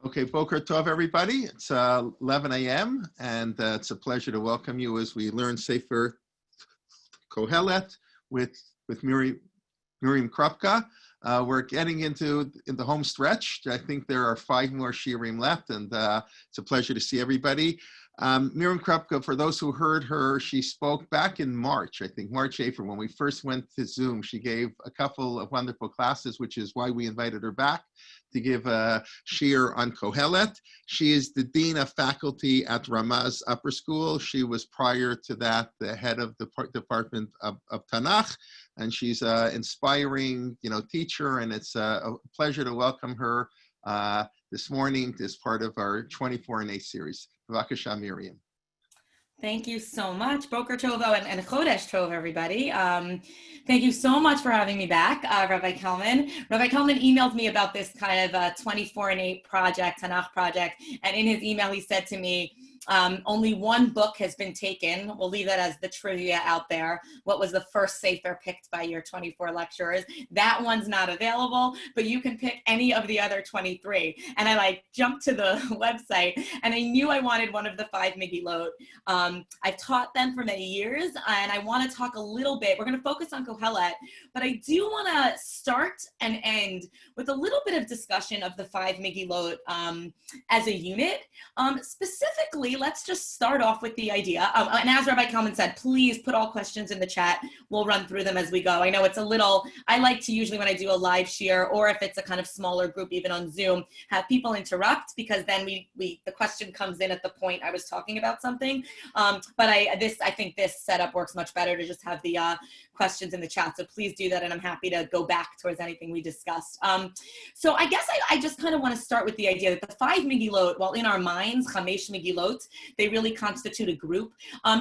Okay, Boker Tov, everybody. It's 11 a.m. and it's a pleasure to welcome you as we learn Sefer Kohelet with Miriam Krupka. We're getting into the home stretch. I think there are 5 more shiurim left, and it's a pleasure to see everybody. Miriam Krupka, for those who heard her, she spoke back in March, I think March, April, when we first went to Zoom. She gave a couple of wonderful classes, which is why we invited her back to give a shiur on Kohelet. She is the Dean of Faculty at Ramaz Upper School. She was prior to that the head of the Department of Tanach, and she's an inspiring, teacher, and it's a pleasure to welcome her this morning as part of our 24 and 8 series. B'vakasha, Miriam. Thank you so much, Boker Tov and Chodesh Tov, everybody. Thank you so much for having me back, Rabbi Kelman. Rabbi Kelman emailed me about this kind of 24 and 8 project, Tanach project, and in his email he said to me, only one book has been taken. We'll leave that as the trivia out there. What was the first sefer picked by your 24 lecturers? That one's not available, but you can pick any of the other 23. And I jumped to the website and I knew I wanted one of the 5 Megillot. I've taught them for many years and I want to talk a little bit. We're going to focus on Kohelet, but I do want to start and end with a little bit of discussion of the 5 Megillot as a unit. Specifically, let's just start off with the idea. And as Rabbi Kalman said, please put all questions in the chat. We'll run through them as we go. I know it's a little, I like to usually when I do a live shiur, or if it's a kind of smaller group, even on Zoom, have people interrupt, because then the question comes in at the point I was talking about something. But I think this setup works much better to just have the questions in the chat. So please do that. And I'm happy to go back towards anything we discussed. So I guess I just kind of want to start with the idea that the 5 Megillot, while in our minds, Chamesh Megillot, they really constitute a group.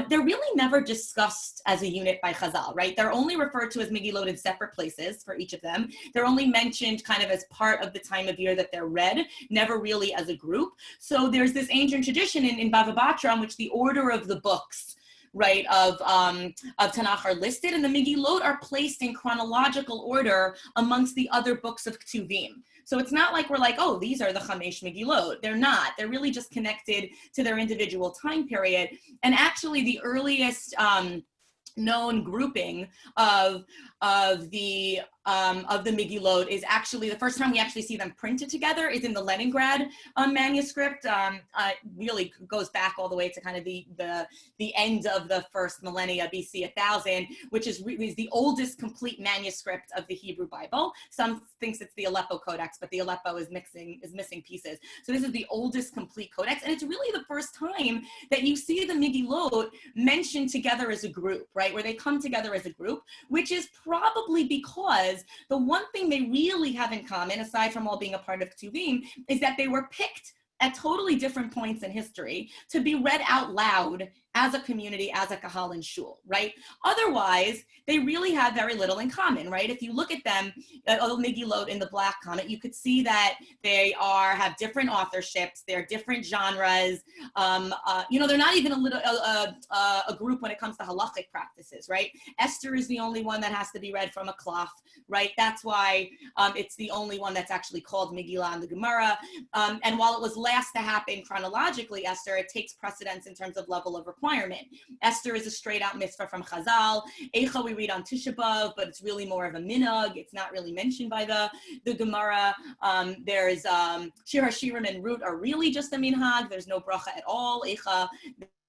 They're really never discussed as a unit by Chazal, right? They're only referred to as Megillot in separate places for each of them. They're only mentioned kind of as part of the time of year that they're read, never really as a group. So there's this ancient tradition in Bava Batra in which the order of the books, right, of Tanakh are listed, and the Megillot are placed in chronological order amongst the other books of Ketuvim. So it's not like we're like, oh, these are the Chamesh Megillot. They're not. They're really just connected to their individual time period. And actually, the earliest known grouping of the Megillot is actually the first time we actually see them printed together is in the Leningrad manuscript. Really goes back all the way to kind of the end of the first millennia BC 1000, which is the oldest complete manuscript of the Hebrew Bible. Some thinks it's the Aleppo Codex, but the Aleppo is missing pieces. So this is the oldest complete codex, and it's really the first time that you see the Megillot mentioned together as a group, right? Where they come together as a group, which is probably because the one thing they really have in common, aside from all being a part of Ketuvim, is that they were picked at totally different points in history to be read out loud as a community, as a kahal and shul, right? Otherwise, they really have very little in common, right? If you look at them, Megillot in the black comment, you could see that they have different authorships, they're different genres. They're not even a group when it comes to halachic practices, right? Esther is the only one that has to be read from a cloth, right? That's why it's the only one that's actually called Megillah in the Gemara. And while it was last to happen chronologically, Esther, it takes precedence in terms of level of requirement. Esther is a straight out mitzvah from Chazal. Eicha we read on Tisha B'Av, but it's really more of a minhag. It's not really mentioned by the Gemara. There's Shir HaShirim and Ruth are really just a minhag. There's no bracha at all. Eicha,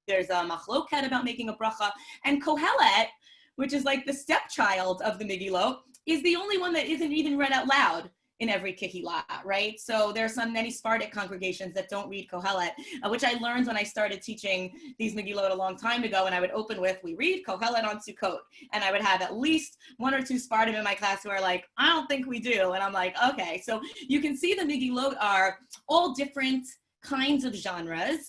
there's a machloket about making a bracha. And Kohelet, which is like the stepchild of the Megillot, is the only one that isn't even read out loud in every kehillah, right? So there are many Sephardic congregations that don't read Kohelet, which I learned when I started teaching these Megillot a long time ago, and I would open with, we read Kohelet on Sukkot. And I would have at least 1 or 2 Sephardim in my class who are like, I don't think we do. And I'm like, okay. So you can see the Megillot are all different kinds of genres.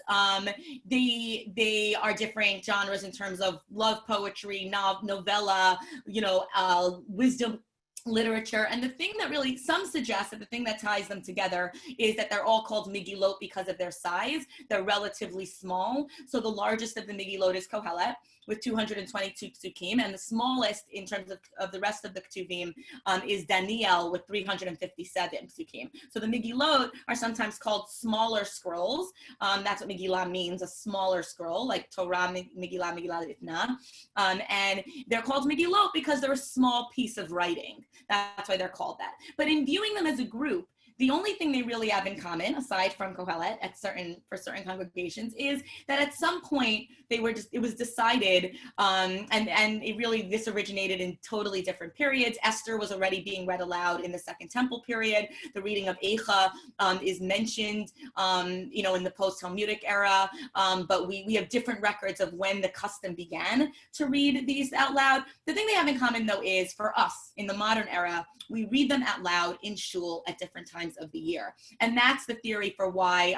They are different genres in terms of love poetry, novella, wisdom literature. And the thing that really, some suggest that the thing that ties them together is that they're all called Megillot because of their size. They're relatively small. So the largest of the Megillot is Kohelet with 222 psukim, and the smallest in terms of the rest of the Ketuvim is Daniel with 357 psukim. So the Megillot are sometimes called smaller scrolls. That's what Megillah means, a smaller scroll, like Torah, Megillah, Megillah Itna. And they're called Megillot because they're a small piece of writing. That's why they're called that. But in viewing them as a group, the only thing they really have in common, aside from Kohelet for certain congregations, is that at some point it was decided, and this originated in totally different periods. Esther was already being read aloud in the Second Temple period. The reading of Eicha is mentioned, in the post-Talmudic era, but we have different records of when the custom began to read these out loud. The thing they have in common, though, is for us in the modern era, we read them out loud in shul at different times of the year. And that's the theory for why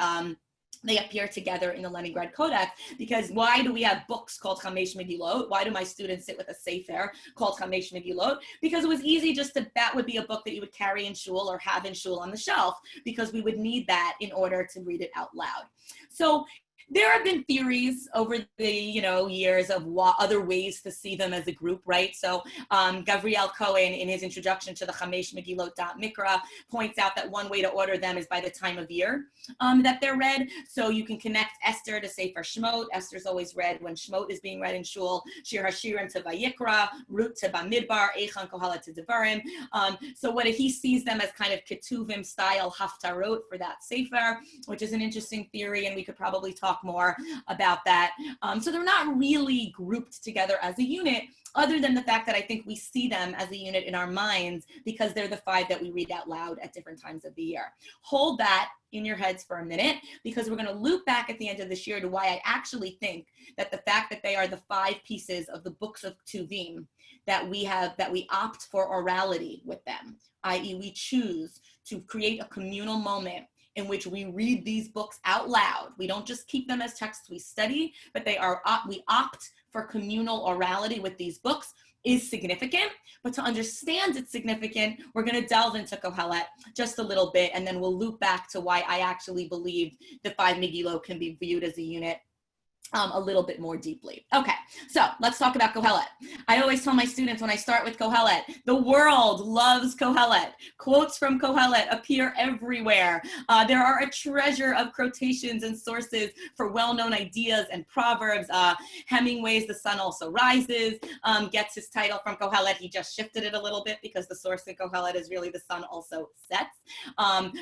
they appear together in the Leningrad Codex, because why do we have books called Chamesh Megillot? Why do my students sit with a sefer called Chamesh Megillot? Because it was easy that would be a book that you would carry in shul or have in shul on the shelf, because we would need that in order to read it out loud. So there have been theories over the years of other ways to see them as a group, right? So Gavriel Cohen, in his introduction to the Chamesh Megillot Mikra, points out that one way to order them is by the time of year that they're read. So you can connect Esther to Sefer Shemot. Esther's always read when Shemot is being read in shul. Shir HaShirim to Vayikra, Ruth to Bamidbar, Eichan Kohelet to Devarim. So what he sees them as kind of Ketuvim style haftarot for that sefer, which is an interesting theory, and we could probably talk more about that. So they're not really grouped together as a unit, other than the fact that I think we see them as a unit in our minds because they're the 5 that we read out loud at different times of the year. Hold that in your heads for a minute, because we're going to loop back at the end of this year to why I actually think that the fact that they are the 5 pieces of the books of Ketuvim that we opt for orality with them, i.e. we choose to create a communal moment in which we read these books out loud. We don't just keep them as texts we study, but we opt for communal orality with these books is significant. But to understand it's significant, we're going to delve into Kohelet just a little bit, and then we'll loop back to why I actually believe the 5 Megillot can be viewed as a unit a little bit more deeply. Okay, so let's talk about Kohelet. I always tell my students when I start with Kohelet, the world loves Kohelet. Quotes from Kohelet appear everywhere. There are a treasure of quotations and sources for well-known ideas and proverbs. Hemingway's The Sun Also Rises gets his title from Kohelet. He just shifted it a little bit because the source in Kohelet is really The Sun Also Sets.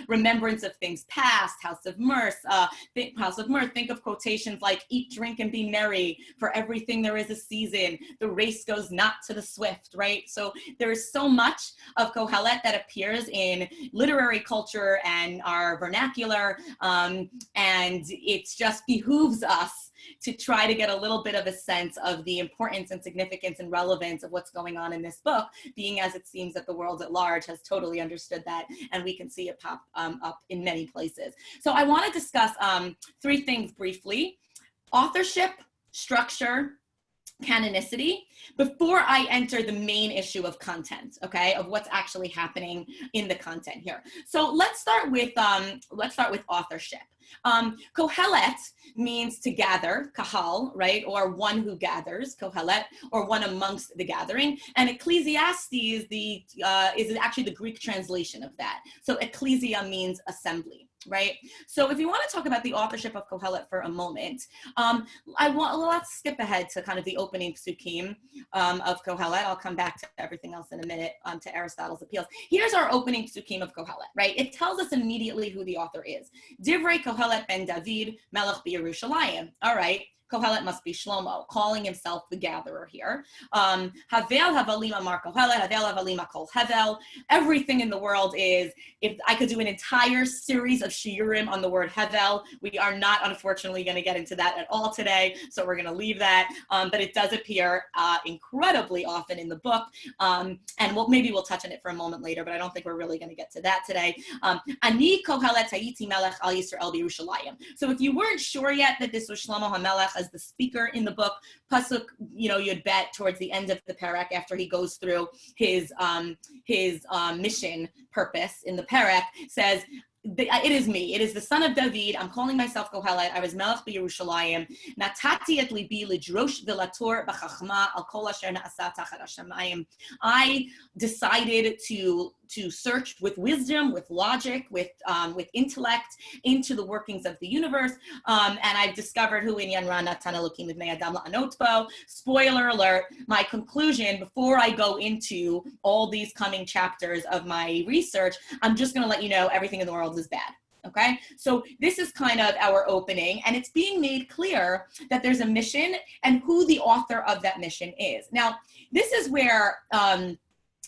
Remembrance of Things Past, House of Mirth. Think of quotations like, eat, drink, and be merry, for everything there is a season. The race goes not to the swift, right? So there is so much of Kohelet that appears in literary culture and our vernacular, and it just behooves us to try to get a little bit of a sense of the importance and significance and relevance of what's going on in this book, being as it seems that the world at large has totally understood that, and we can see it pop up in many places. So I want to discuss 3 things briefly: authorship, structure, canonicity, before I enter the main issue of content, okay, of what's actually happening in the content here. So let's start with authorship. Kohelet means to gather, kahal, right, or one who gathers, kohelet, or one amongst the gathering. And Ecclesiastes is actually the Greek translation of that. So ecclesia means assembly, right? So if you want to talk about the authorship of Kohelet for a moment, let's skip ahead to kind of the opening psukim of Kohelet. I'll come back to everything else in a minute, to Aristotle's Appeals. Here's our opening psukim of Kohelet, right? It tells us immediately who the author is. Divrei Kohelet ben David, Melech b'Yerushalayim. All right. Kohelet must be Shlomo, calling himself the gatherer here. Havel Havalima Mar Kohelet, Havel Havalima Kol Hevel. Everything in the world is, if I could do an entire series of shiurim on the word Hevel. We are not, unfortunately, going to get into that at all today, so we're going to leave that. But it does appear incredibly often in the book. And maybe we'll touch on it for a moment later, but I don't think we're really going to get to that today. Ani Kohelet Hayiti Melech Al Yisrael B'Yerushalayim. So if you weren't sure yet that this was Shlomo HaMelech, a as the speaker in the book. Pasuk, you'd bet towards the end of the parak, after he goes through his mission purpose in the parak, says, it is me. It is the son of David. I'm calling myself Kohelet. I was Melech b'Yerushalayim. Natati et libi lidrosh v'lator b'chachma al kol asher na'asa tachat hashamayim. I decided to search with wisdom, with logic, with intellect into the workings of the universe. And I've discovered hu inyan ra natan elokim livnei adam la'anot bo. Spoiler alert, my conclusion before I go into all these coming chapters of my research, I'm just going to let you know everything in the world is bad. Okay, so this is kind of our opening, and it's being made clear that there's a mission and who the author of that mission is. Now, this is where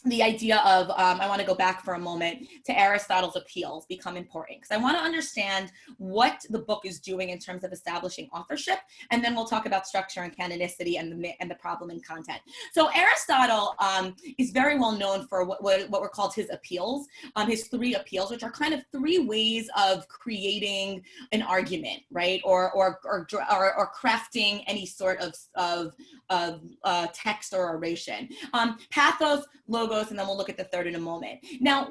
the idea of, I want to go back for a moment to Aristotle's appeals become important, because I want to understand what the book is doing in terms of establishing authorship, and then we'll talk about structure and canonicity and the problem and content. So Aristotle is very well known for what were called his appeals, his 3 appeals, which are kind of 3 ways of creating an argument, right, or crafting any sort of text or oration. Pathos, logos, and then we'll look at the third in a moment. Now,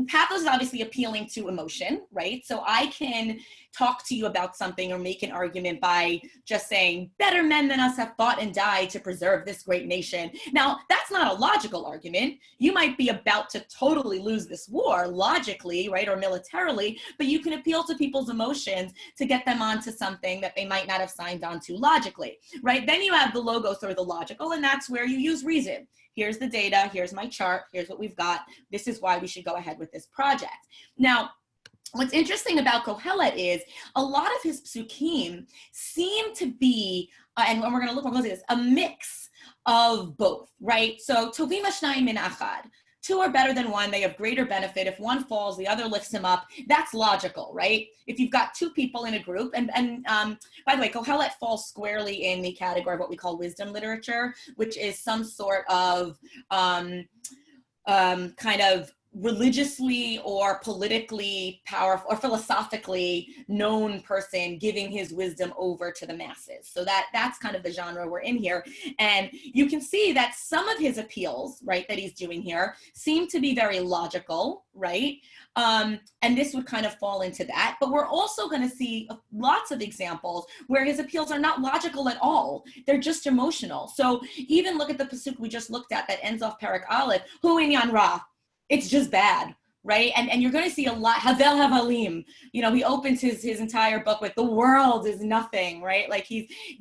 pathos is obviously appealing to emotion, right? So I can talk to you about something or make an argument by just saying, better men than us have fought and died to preserve this great nation. Now, that's not a logical argument. You might be about to totally lose this war logically, right, or militarily, but you can appeal to people's emotions to get them onto something that they might not have signed on to logically, right? Then you have the logos, or the logical, and that's where you use reason. Here's the data, here's my chart, here's what we've got. This is why we should go ahead with this project. Now, what's interesting about Kohelet is a lot of his psukim seem to be, and we're going to look at this, a mix of both, right? So, tovim hashnayim min achad. 2 are better than 1. They have greater benefit. If one falls, the other lifts him up. That's logical, right? If you've got 2 people in a group, and by the way, Kohelet falls squarely in the category of what we call wisdom literature, which is some sort of kind of religiously or politically powerful or philosophically known person giving his wisdom over to the masses. So that's kind of the genre we're in here. And you can see that some of his appeals, right, that he's doing here seem to be very logical, right? And this would kind of fall into that. But we're also going to see lots of examples where his appeals are not logical at all. They're just emotional. So even look at the pasuk we just looked at that ends off Parak Aleph, hu inyan ra. It's just bad, right? And you're going to see a lot, Havel Havalim, he opens his entire book with the world is nothing, right? Like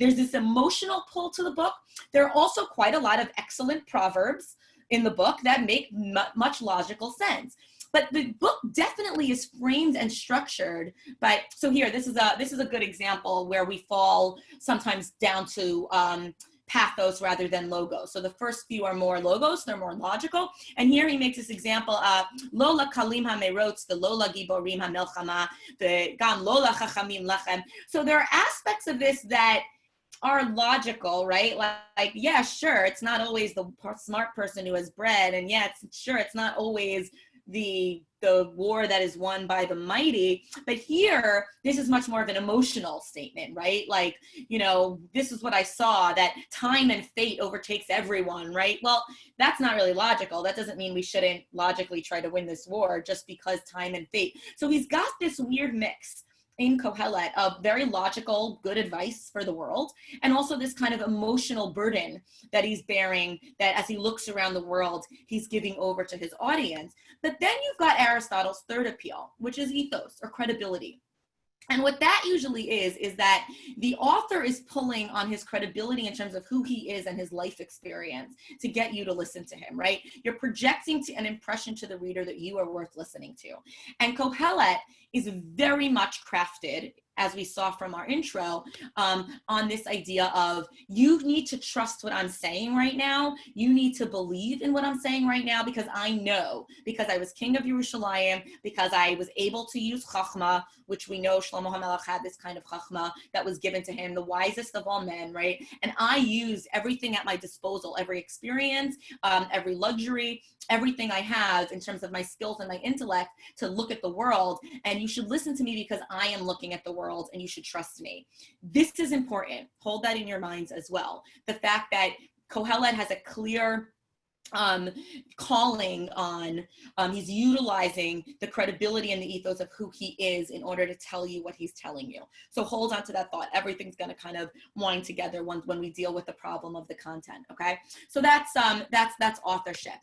there's this emotional pull to the book. There are also quite a lot of excellent proverbs in the book that make much logical sense. But the book definitely is framed and structured by, so here, this is a good example where we fall sometimes down to pathos rather than logos. So the first few are more logos, they're more logical. And here he makes this example, Lola kalim ha-merotz, the Lola giborim ha-melchama, the gam Lola chachamim lechem. So there are aspects of this that are logical, right? Like, yeah, sure, it's not always the smart person who has bread, and yeah, it's not always the war that is won by the mighty, but here this is much more of an emotional statement, right? Like, this is what I saw, that time and fate overtakes everyone, right? Well, that's not really logical. That doesn't mean we shouldn't logically try to win this war just because time and fate. So he's got this weird mix in Kohelet of very logical, good advice for the world, and also this kind of emotional burden that he's bearing, that as he looks around the world, he's giving over to his audience. But then you've got Aristotle's third appeal, which is ethos, or credibility. And what that usually is that the author is pulling on his credibility in terms of who he is and his life experience to get you to listen to him, right? You're projecting an impression to the reader that you are worth listening to. And Kohelet is very much crafted, as we saw from our intro, on this idea of you need to trust what I'm saying right now. You need to believe in what I'm saying right now, because I know, because I was king of Yerushalayim, because I was able to use chachma, which we know Shlomo HaMelech had this kind of chachma that was given to him, the wisest of all men, right? And I used everything at my disposal, every experience, every luxury, everything I have in terms of my skills and my intellect to look at the world. And you should listen to me because I am looking at the world world, and you should trust me. This is important. Hold that in your minds as well. The fact that Kohelet has a clear calling on, he's utilizing the credibility and the ethos of who he is in order to tell you what he's telling you. So hold on to that thought. Everything's going to kind of wind together when we deal with the problem of the content. Okay, so that's authorship.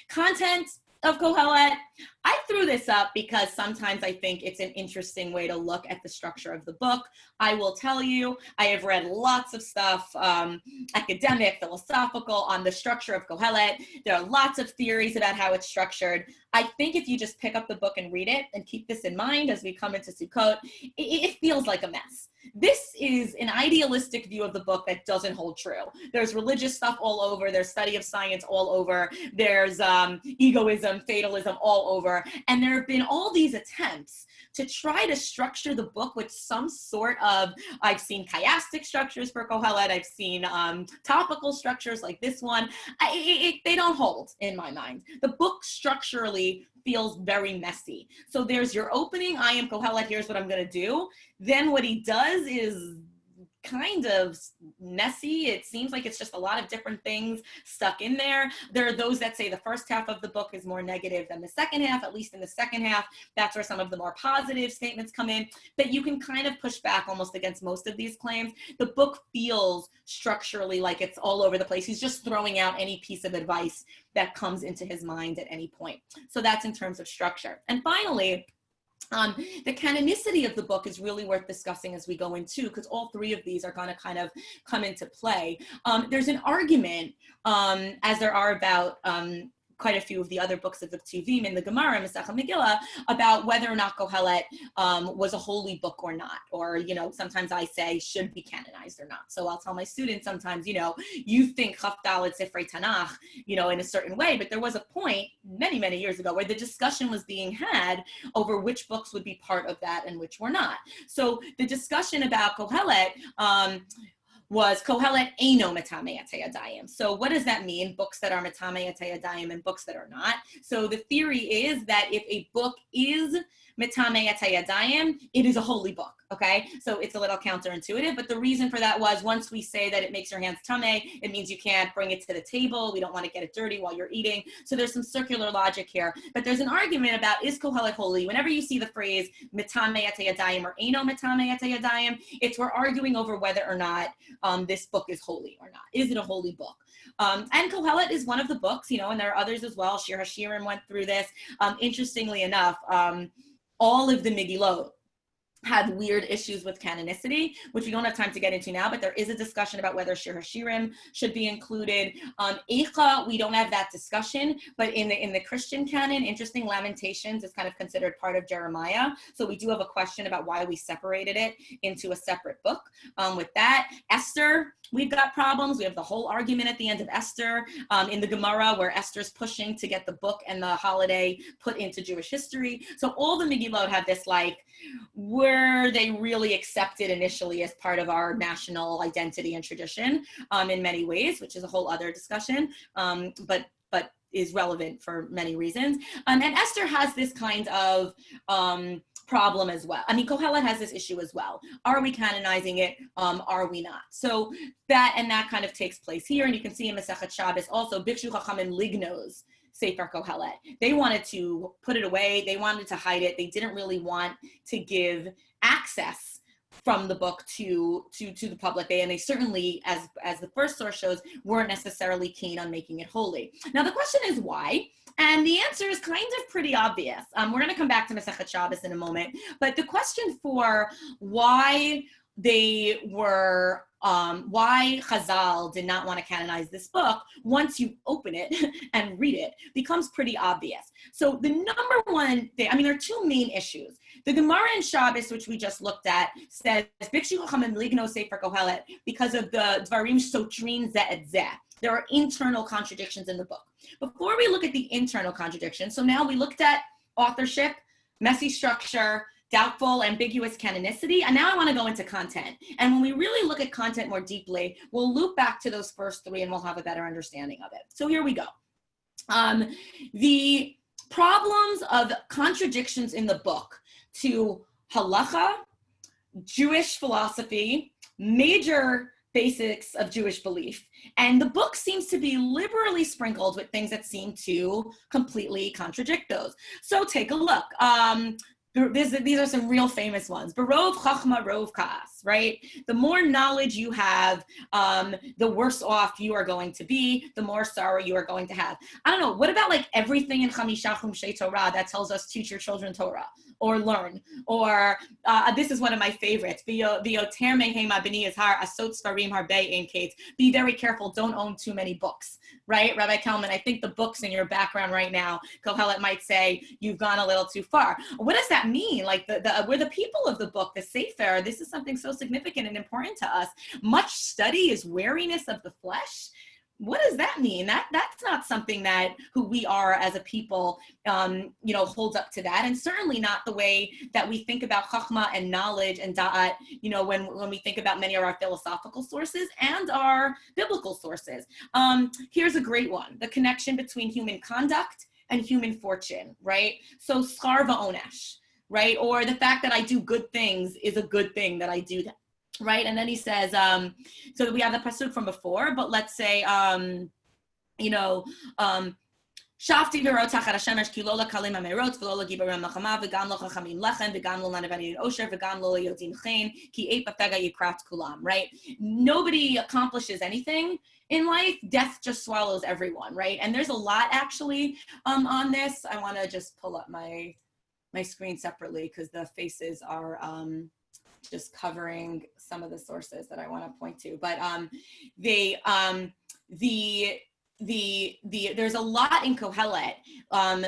Content of Kohelet. I threw this up because sometimes I think it's an interesting way to look at the structure of the book. I will tell you, I have read lots of stuff, academic, philosophical, on the structure of Kohelet. There are lots of theories about how it's structured. I think if you just pick up the book and read it, and keep this in mind as we come into Sukkot, it feels like a mess. This is an idealistic view of the book that doesn't hold true. There's religious stuff all over. There's study of science all over. There's egoism, fatalism all over. And there have been all these attempts to try to structure the book with some sort of, I've seen chiastic structures for Kohelet. I've seen topical structures like this one. They don't hold in my mind. The book structurally feels very messy. So there's your opening, I am Kohelet, here's what I'm going to do. Then what he does is kind of messy. It seems like it's just a lot of different things stuck in there. There are those that say the first half of the book is more negative than the second half. At least in the second half, that's where some of the more positive statements come in. But you can kind of push back almost against most of these claims. The book feels structurally like it's all over the place. He's just throwing out any piece of advice that comes into his mind at any point. So that's in terms of structure. And finally, the canonicity of the book is really worth discussing as we go into, because all three of these are going to kind of come into play. There's an argument, as there are about quite a few of the other books of the Ktuvim in the Gemara, Masechet Megillah, about whether or not Kohelet was a holy book or not, or, you know, sometimes I say should be canonized or not. So I'll tell my students sometimes, you know, you think Chaf Dalet Sifrei Tanach, you know, in a certain way, but there was a point many, many years ago where the discussion was being had over which books would be part of that and which were not. So the discussion about Kohelet was Kohelet Eino Metamei Yadayim. So what does that mean? Books that are Metamei Yadayim and books that are not. So the theory is that if a book is Metamei Yadayim, it is a holy book. Okay, so it's a little counterintuitive, but the reason for that was once we say that it makes your hands tamei, it means you can't bring it to the table. We don't want to get it dirty while you're eating. So there's some circular logic here, but there's an argument about is Kohelet holy? Whenever you see the phrase metamei yadayim or eino metamei yadayim, it's we're arguing over whether or not this book is holy or not. Is it a holy book? And Kohelet is one of the books, you know, and there are others as well. Shir HaShirim went through this. Interestingly enough, all of the Megillot had weird issues with canonicity, which we don't have time to get into now, but there is a discussion about whether Shir HaShirim should be included. Eicha, we don't have that discussion, but in the Christian canon, interesting, Lamentations is kind of considered part of Jeremiah. So we do have a question about why we separated it into a separate book. With that, Esther, we've got problems. We have the whole argument at the end of Esther in the Gemara where Esther's pushing to get the book and the holiday put into Jewish history. So all the Megillot have this like, were they really accepted initially as part of our national identity and tradition in many ways, which is a whole other discussion, but is relevant for many reasons. And Esther has this kind of problem as well. I mean, Kohelet has this issue as well. Are we canonizing it? Are we not? So that kind of takes place here. And you can see in Masechet Shabbos also, Bikshu Chachamim Lignos Sefer Kohelet. They wanted to put it away. They wanted to hide it. They didn't really want to give access from the book to the public. And they certainly, as the first source shows, weren't necessarily keen on making it holy. Now the question is why? And the answer is kind of pretty obvious. We're going to come back to Masechet Shabbos in a moment, but the question for why they were why Chazal did not want to canonize this book, once you open it and read it, becomes pretty obvious. So the number one thing, I mean, there are two main issues. The Gemara in Shabbos, which we just looked at, says, Bikshu Chachamim Ligno Sefer Kohelet, because of the Dvarim Sotrin Zeh et Zeh. There are internal contradictions in the book. Before we look at the internal contradictions, so now we looked at authorship, messy structure, doubtful, ambiguous canonicity, and now I want to go into content. And when we really look at content more deeply, we'll loop back to those first three and we'll have a better understanding of it. So here we go. The problems of contradictions in the book to halacha, Jewish philosophy, major basics of Jewish belief. And the book seems to be liberally sprinkled with things that seem to completely contradict those. So take a look. These are some real famous ones. Barov chachma rov kas, right? The more knowledge you have, the worse off you are going to be, the more sorrow you are going to have. I don't know, what about like everything in Chamisha Chumshei Torah that tells us teach your children Torah or learn? Or this is one of my favorites. Be very careful, don't own too many books, right? Rabbi Kalman, I think the books in your background right now, Kohelet might say, you've gone a little too far. What does that mean? Like we're the people of the book, the Sefer. This is something so significant and important to us. Much study is weariness of the flesh. What does that mean? That's not something that who we are as a people, holds up to that, and certainly not the way that we think about chachma and knowledge and da'at. When we think about many of our philosophical sources and our biblical sources. Here's a great one: the connection between human conduct and human fortune, right? So schar va'onesh, right? Or the fact that I do good things is a good thing that I do that. Right, and then he says, so we have the pasuk from before, but let's say, Shafti v'ro tachat hashemesh ki lo lakalim hamerot v'lo lagibarim lachama v'gam lo chachamim lechem v'gam lo lanavenim osher v'gam lo yodim chen ki eit b'pega yikrat kulam. Right, nobody accomplishes anything in life. Death just swallows everyone. Right, and there's a lot actually on this. I want to just pull up my screen separately because the faces are just covering some of the sources that I want to point to, but there's a lot in Kohelet on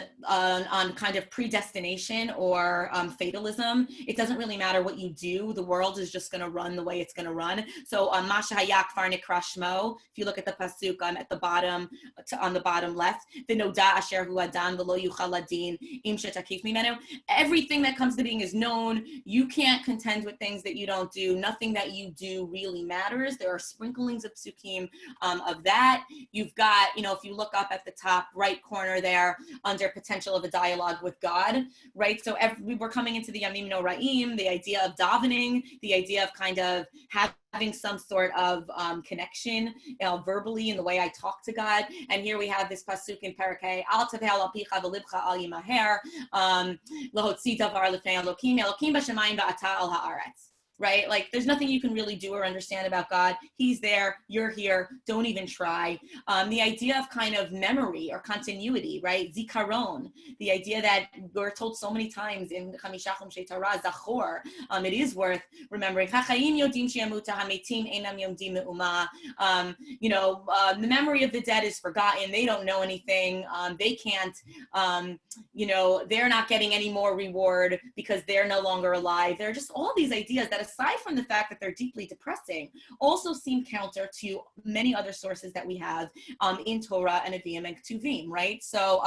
kind of predestination or fatalism. It doesn't really matter what you do; the world is just going to run the way it's going to run. So Masha Hayak Far Nikra Shmo. If you look at the pasuk at the bottom, on the bottom left, V'noda Asher Hu Adam V'lo Yuchal Ladin Im Shetakif Mimenu. Everything that comes to being is known. You can't contend with things that you don't do. Nothing that you do really matters. There are sprinklings of psukim of that. You've got, if you look up at the top right corner there under potential of a dialogue with God, right? So we're coming into the Yamim Noraim, the idea of davening, the idea of kind of having some sort of connection, verbally in the way I talk to God. And here we have this pasuk in Parakeh, Al taveh al picha v'libcha al yimaher, lahotzi davar l'fnei Elokim, Elokim b'shamayim v'ata al haaretz. Right? Like there's nothing you can really do or understand about God. He's there, you're here, don't even try. The idea of kind of memory or continuity, right? Zikaron, the idea that we're told so many times in Chamisha Chumshei Torah, Zachor, it is worth remembering. The memory of the dead is forgotten. They don't know anything. They can't, they're not getting any more reward because they're no longer alive. There are just all these ideas that, aside from the fact that they're deeply depressing, also seem counter to many other sources that we have in Torah and Nevi'im and Ketuvim, right? So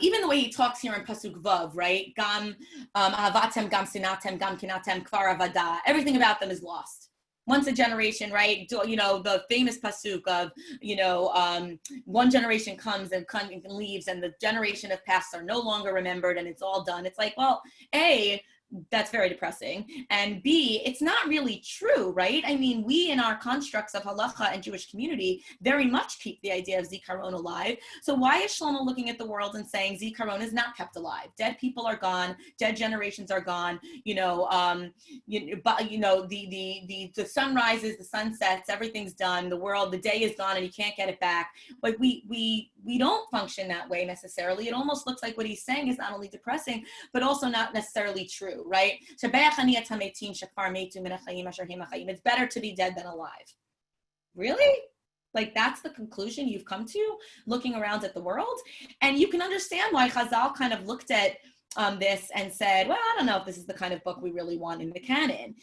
even the way he talks here in Pasuk Vav, right? Gam ahavatem, gam sinatem, gam kinatem, kvar avada. Everything about them is lost. Once a generation, right? The famous pasuk of, one generation comes and leaves, and the generation of past are no longer remembered, and it's all done. It's like, well, A, that's very depressing. And B, it's not really true, right? I mean, we in our constructs of halacha and Jewish community very much keep the idea of zikaron alive. So why is Shlomo looking at the world and saying zikaron is not kept alive? Dead people are gone, dead generations are gone, the sun rises, the sun sets, everything's done, the day is gone and you can't get it back. Like we don't function that way necessarily. It almost looks like what he's saying is not only depressing, but also not necessarily true. Right? It's better to be dead than alive. Really? Like that's the conclusion you've come to looking around at the world? And you can understand why Chazal kind of looked at this and said, well, I don't know if this is the kind of book we really want in the canon.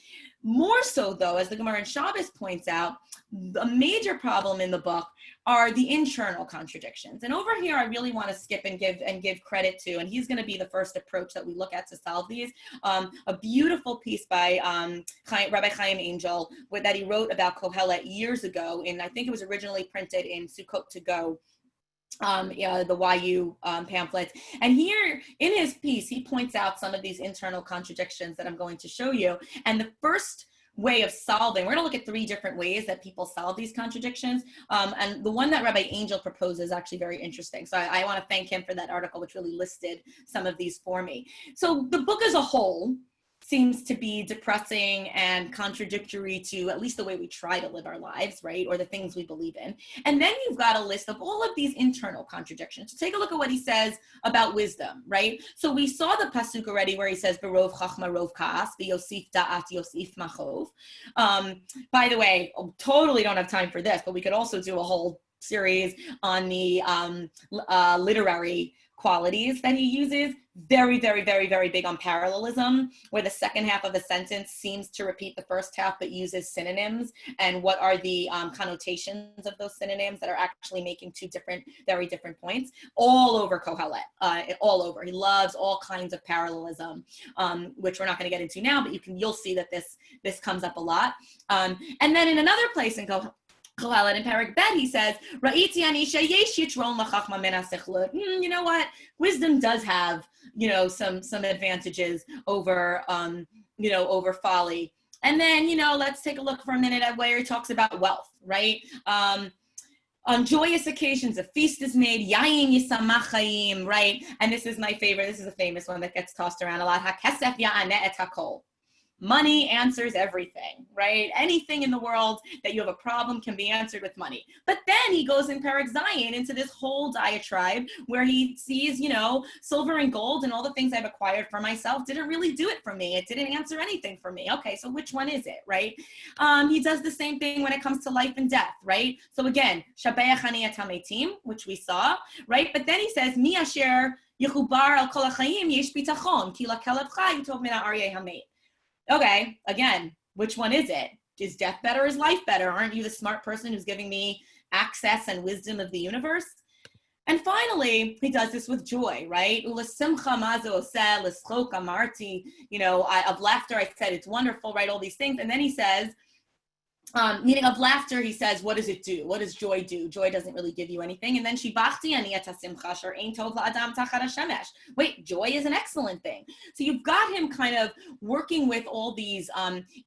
More so, though, as the Gemara in Shabbos points out, the major problem in the book are the internal contradictions. And over here, I really want to skip and give credit to, and he's going to be the first approach that we look at to solve these, a beautiful piece by Rabbi Chaim Angel that he wrote about Kohelet years ago, and I think it was originally printed in Sukkot to Go. the YU pamphlets. And here in his piece, he points out some of these internal contradictions that I'm going to show you. And the first way of solving, we're going to look at 3 different ways that people solve these contradictions. And the one that Rabbi Angel proposes is actually very interesting. So I want to thank him for that article, which really listed some of these for me. So the book as a whole seems to be depressing and contradictory to at least the way we try to live our lives, right? Or the things we believe in. And then you've got a list of all of these internal contradictions. So take a look at what he says about wisdom, right? So we saw the pasuk already where he says, "Berov chachma rov kaas, v'yosif da'at yosif machov." By the way, totally don't have time for this, but we could also do a whole series on the literary qualities that he uses. Very, very, very, very big on parallelism, where the second half of a sentence seems to repeat the first half but uses synonyms, and what are the connotations of those synonyms that are actually making 2 different, very different points. All over Kohelet, all over. He loves all kinds of parallelism, which we're not going to get into now, but you'll see that this comes up a lot. And then in another place in Kohelet, in Parak Bet, he says, you know what? Wisdom does have, some advantages over, over folly. And then, let's take a look for a minute at where he talks about wealth, right? On joyous occasions, a feast is made, yayin yisamach chayim, right? And this is my favorite. This is a famous one that gets tossed around a lot. Hakesef ya'aneh et hakol. Money answers everything, right? Anything in the world that you have a problem can be answered with money. But then he goes in Parak Zayin into this whole diatribe where he sees, silver and gold and all the things I've acquired for myself didn't really do it for me. It didn't answer anything for me. Okay, so which one is it, right? He does the same thing when it comes to life and death, right? So again, Shabeach Haniyat HaMetim, which we saw, right? But then he says, Mi asher yechubar al kol hachayim yesh bitachon, ki lakelev chai tov min ha'aryeh hamet. Okay, again, which one is it? Is death better? Is life better? Aren't you the smart person who's giving me access and wisdom of the universe? And finally, he does this with joy, right? Of laughter, I said it's wonderful, right? All these things. And then he says, meaning of laughter, he says, what does it do? What does joy do? Joy doesn't really give you anything. And then shibachti ani et hasimcha asher ein tov la'adam tachat hashemesh. Wait, joy is an excellent thing. So you've got him kind of working with all these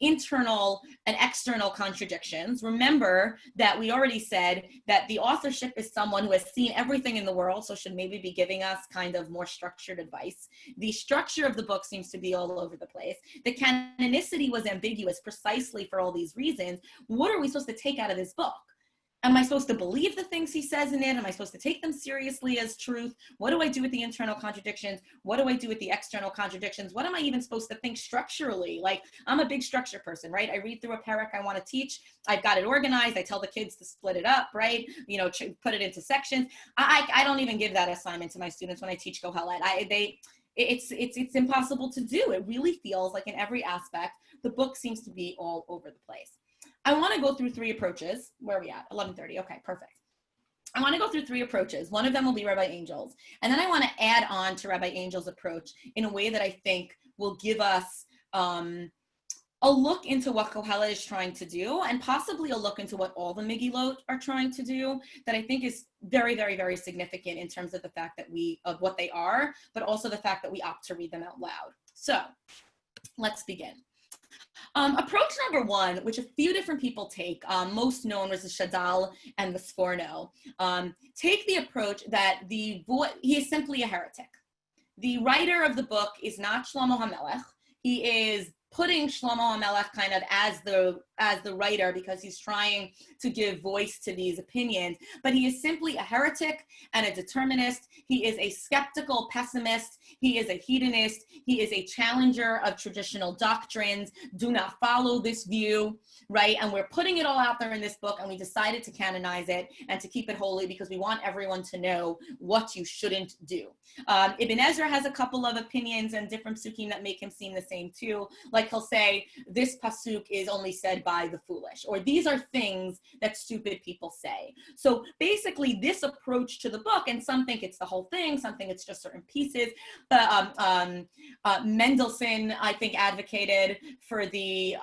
internal and external contradictions. Remember that we already said that the authorship is someone who has seen everything in the world, so should maybe be giving us kind of more structured advice. The structure of the book seems to be all over the place. The canonicity was ambiguous precisely for all these reasons. What are we supposed to take out of this book? Am I supposed to believe the things he says in it? Am I supposed to take them seriously as truth? What do I do with the internal contradictions? What do I do with the external contradictions? What am I even supposed to think structurally? Like, I'm a big structure person, right? I read through a parak I want to teach. I've got it organized. I tell the kids to split it up, right? Put it into sections. I don't even give that assignment to my students when I teach Kohelet. It's impossible to do. It really feels like in every aspect, the book seems to be all over the place. I want to go through 3 approaches. Where are we at? 11:30. Okay, perfect. I want to go through 3 approaches. One of them will be Rabbi Angel's. And then I want to add on to Rabbi Angel's approach in a way that I think will give us a look into what Kohelet is trying to do, and possibly a look into what all the MEGILLAT are trying to do, that I think is very, very, very significant in terms of the fact that of what they are, but also the fact that we opt to read them out loud. So let's begin. Approach number 1, which a few different people take, most known was the Shadal and the Sforno, take the approach that he is simply a heretic. The writer of the book is not Shlomo HaMelech. He is putting Shlomo HaMelech kind of as the writer because he's trying to give voice to these opinions, but he is simply a heretic and a determinist. He is a skeptical pessimist. He is a hedonist. He is a challenger of traditional doctrines. Do not follow this view, right? And we're putting it all out there in this book, and we decided to canonize it and to keep it holy because we want everyone to know what you shouldn't do. Ibn Ezra has a couple of opinions and different psukim that make him seem the same too. Like he'll say, this pasuk is only said by the foolish, or these are things that stupid people say. So basically this approach to the book, and some think it's the whole thing, some think it's just certain pieces, but Mendelssohn, I think, advocated for the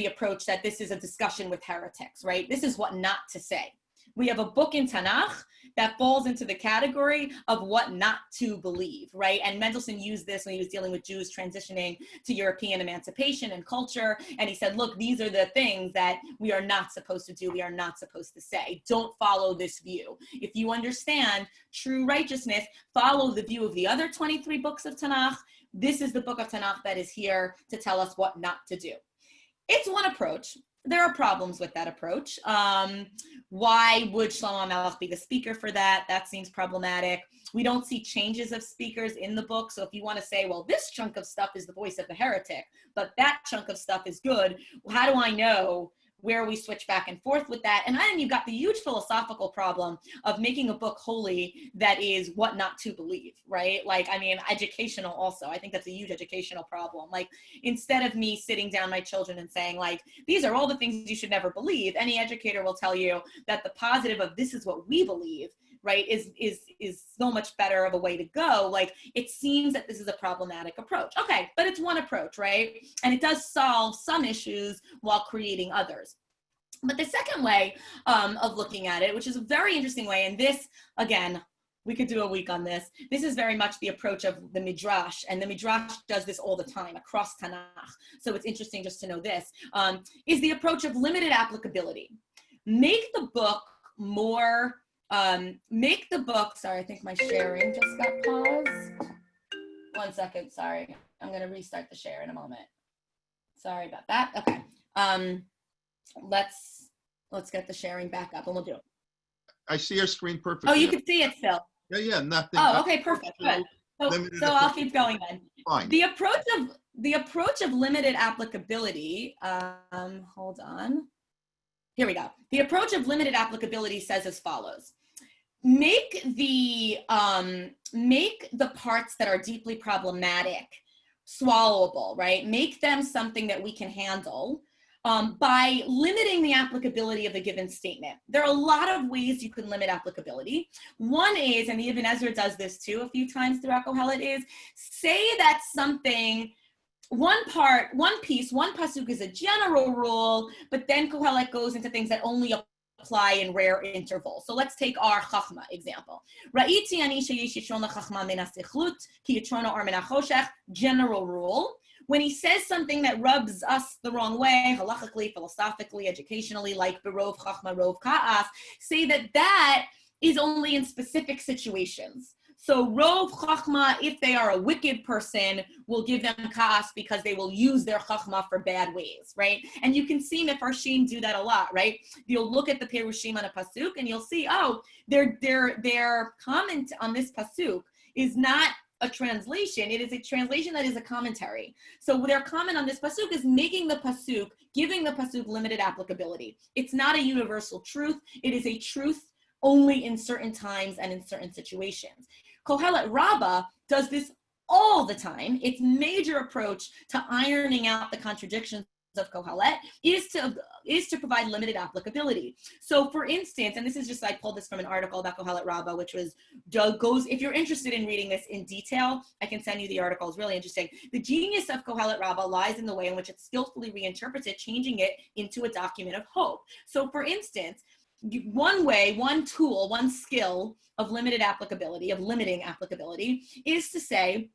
approach that this is a discussion with heretics, right? This is what not to say. we have a book in Tanach that falls into the category of what not to believe, right? And Mendelssohn used this when he was dealing with Jews transitioning to European emancipation and culture. And he said, look, these are the things that we are not supposed to do. We are not supposed to say. Don't follow this view. If you understand true righteousness, follow the view of the other 23 books of Tanakh. This is the book of Tanakh that is here to tell us what not to do. It's one approach. There are problems with that approach. Why would Shlomo Melech be the speaker for that? That seems problematic. We don't see changes of speakers in the book. So if you want to say, well, this chunk of stuff is the voice of the heretic, but that chunk of stuff is good, well, how do I know where we switch back and forth with that? And then you've got the huge philosophical problem of making a book holy that is what not to believe, right? Like, I mean, educational also. I think that's a huge educational problem. Like, instead of me sitting down my children and saying, like, these are all the things you should never believe, any educator will tell you that the positive of this is what we believe, right, is so much better of a way to go. Like, it seems that this is a problematic approach. Okay, but it's one approach, right? And it does solve some issues while creating others. But the second way of looking at it, which is a very interesting way, and this, again, we could do a week on this. This is very much the approach of the Midrash, and the Midrash does this all the time across Tanakh. So it's interesting just to know this, is the approach of limited applicability. Make the book more, sorry, I think my sharing just got paused. 1 second, sorry. I'm gonna restart the share in a moment. Sorry about that. Okay. Let's get the sharing back up and we'll do it. I see your screen perfectly. Oh, you can see it still. Yeah, nothing. Oh, okay, perfect. Good. So I'll keep going then. Fine. The approach of limited applicability, hold on. Here we go. The approach of limited applicability says as follows. Make the parts that are deeply problematic swallowable, right? Make them something that we can handle by limiting the applicability of the given statement. There are a lot of ways you can limit applicability. One is, and Ibn Ezra does this too a few times throughout Kohelet, is say that something, one piece, one pasuk is a general rule, but then Kohelet goes into things that only apply in rare intervals. So let's take our chachma example. Ra'iti ani sheyesh yitron lechachma min hasichlut ki yitrono or min hachoshech, general rule. When he says something that rubs us the wrong way, halachically, philosophically, educationally, like berov chachma, rov ka'as, say that is only in specific situations. So rov chachma, if they are a wicked person, will give them ka'as because they will use their chachma for bad ways, right? And you can see Mefarshim do that a lot, right? You'll look at the perushim on a pasuk and you'll see, oh, their comment on this pasuk is not a translation. It is a translation that is a commentary. So their comment on this pasuk is making the pasuk, giving the pasuk limited applicability. It's not a universal truth. It is a truth only in certain times and in certain situations. Kohelet Rabbah does this all the time. Its major approach to ironing out the contradictions of Kohelet is to provide limited applicability. So for instance, and this is just, I pulled this from an article about Kohelet Rabbah, which goes, if you're interested in reading this in detail, I can send you the article. It's really interesting. The genius of Kohelet Rabbah lies in the way in which it skillfully reinterprets it, changing it into a document of hope. So for instance, one way, one tool, one skill of limited applicability, of limiting applicability, is to say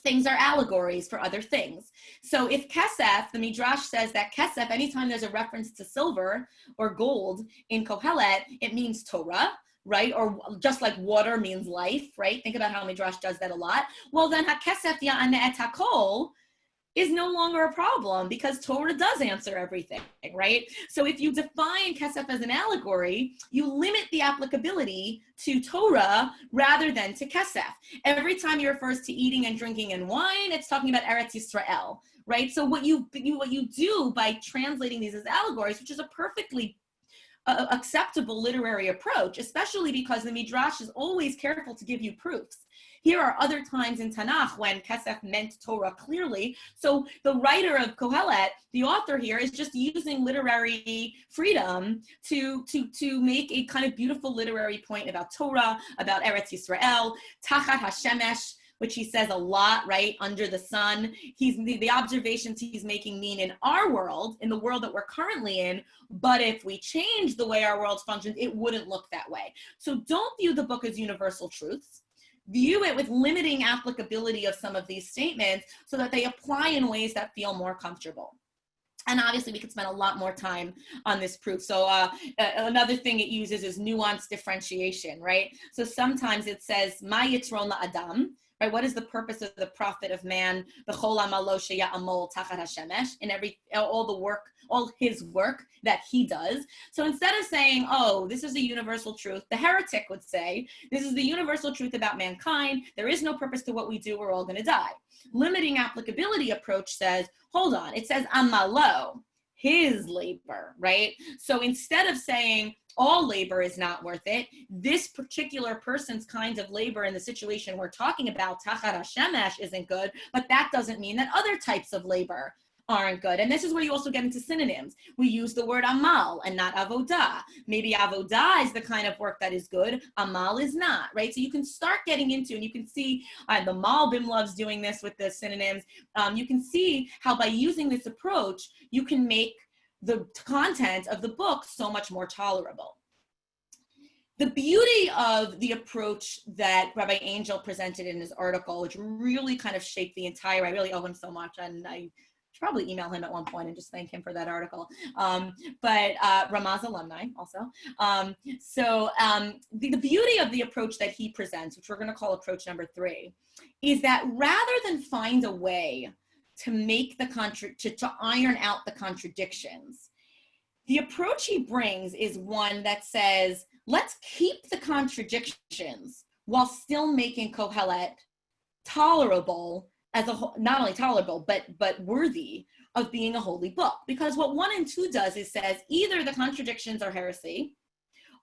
things are allegories for other things. So if kesef, the Midrash says that kesef, anytime there's a reference to silver or gold in Kohelet, it means Torah, right? Or just like water means life, right? Think about how Midrash does that a lot. Well, then hakesef ya'aneh et hakol is no longer a problem because Torah does answer everything, right? So if you define kesef as an allegory, you limit the applicability to Torah rather than to kesef. Every time he refers to eating and drinking and wine, it's talking about Eretz Yisrael, right? So what you do by translating these as allegories, which is a perfectly acceptable literary approach, especially because the Midrash is always careful to give you proofs. Here are other times in Tanakh when kesef meant Torah clearly. So the writer of Kohelet, the author here, is just using literary freedom to make a kind of beautiful literary point about Torah, about Eretz Yisrael, Tachat HaShemesh, which he says a lot, right, under the sun. The observations he's making mean in our world, in the world that we're currently in, but if we change the way our world functions, it wouldn't look that way. So don't view the book as universal truths. View it with limiting applicability of some of these statements so that they apply in ways that feel more comfortable. And obviously, we could spend a lot more time on this proof. So another thing it uses is nuanced differentiation, right? So sometimes it says, Ma yitron la'adam, right? What is the purpose of the profit of man? B'chol amalo sheya'amol tachat hashemesh, in all his work that he does. So instead of saying, oh, this is a universal truth, the heretic would say, this is the universal truth about mankind. There is no purpose to what we do. We're all going to die. Limiting applicability approach says, hold on, it says amalo, his labor, right? So instead of saying all labor is not worth it, this particular person's kind of labor in the situation we're talking about, tachat hashemesh, isn't good, but that doesn't mean that other types of labor aren't good. And this is where you also get into synonyms. We use the word amal and not avodah. Maybe avodah is the kind of work that is good, amal is not, right? So you can start getting into, and you can see the Malbim loves doing this with the synonyms. You can see how by using this approach, you can make the content of the book so much more tolerable. The beauty of the approach that Rabbi Angel presented in his article, which really kind of shaped the entire, I really owe him so much, and I should probably email him at one point and just thank him for that article. But Ramaz alumni also. The beauty of the approach that he presents, which we're going to call approach number 3, is that rather than find a way to make to iron out the contradictions, the approach he brings is one that says, let's keep the contradictions while still making Kohelet tolerable as a whole, not only tolerable, but worthy of being a holy book. Because what 1 and 2 does is says either the contradictions are heresy,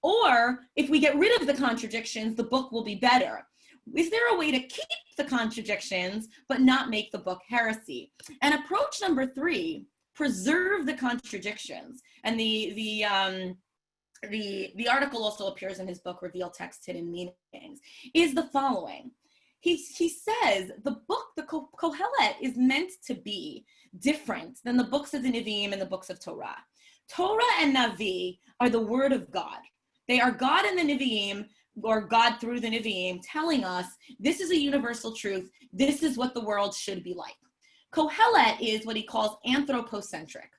or if we get rid of the contradictions, the book will be better. Is there a way to keep the contradictions but not make the book heresy? And approach number 3, preserve the contradictions. And the article also appears in his book, Reveal Text, Hidden Meanings, is the following. He says the book, the Kohelet, is meant to be different than the books of the Nevi'im and the books of Torah. Torah and Navi are the word of God. They are God in the Nevi'im, or God through the Nevi'im, telling us this is a universal truth. This is what the world should be like. Kohelet is what he calls anthropocentric.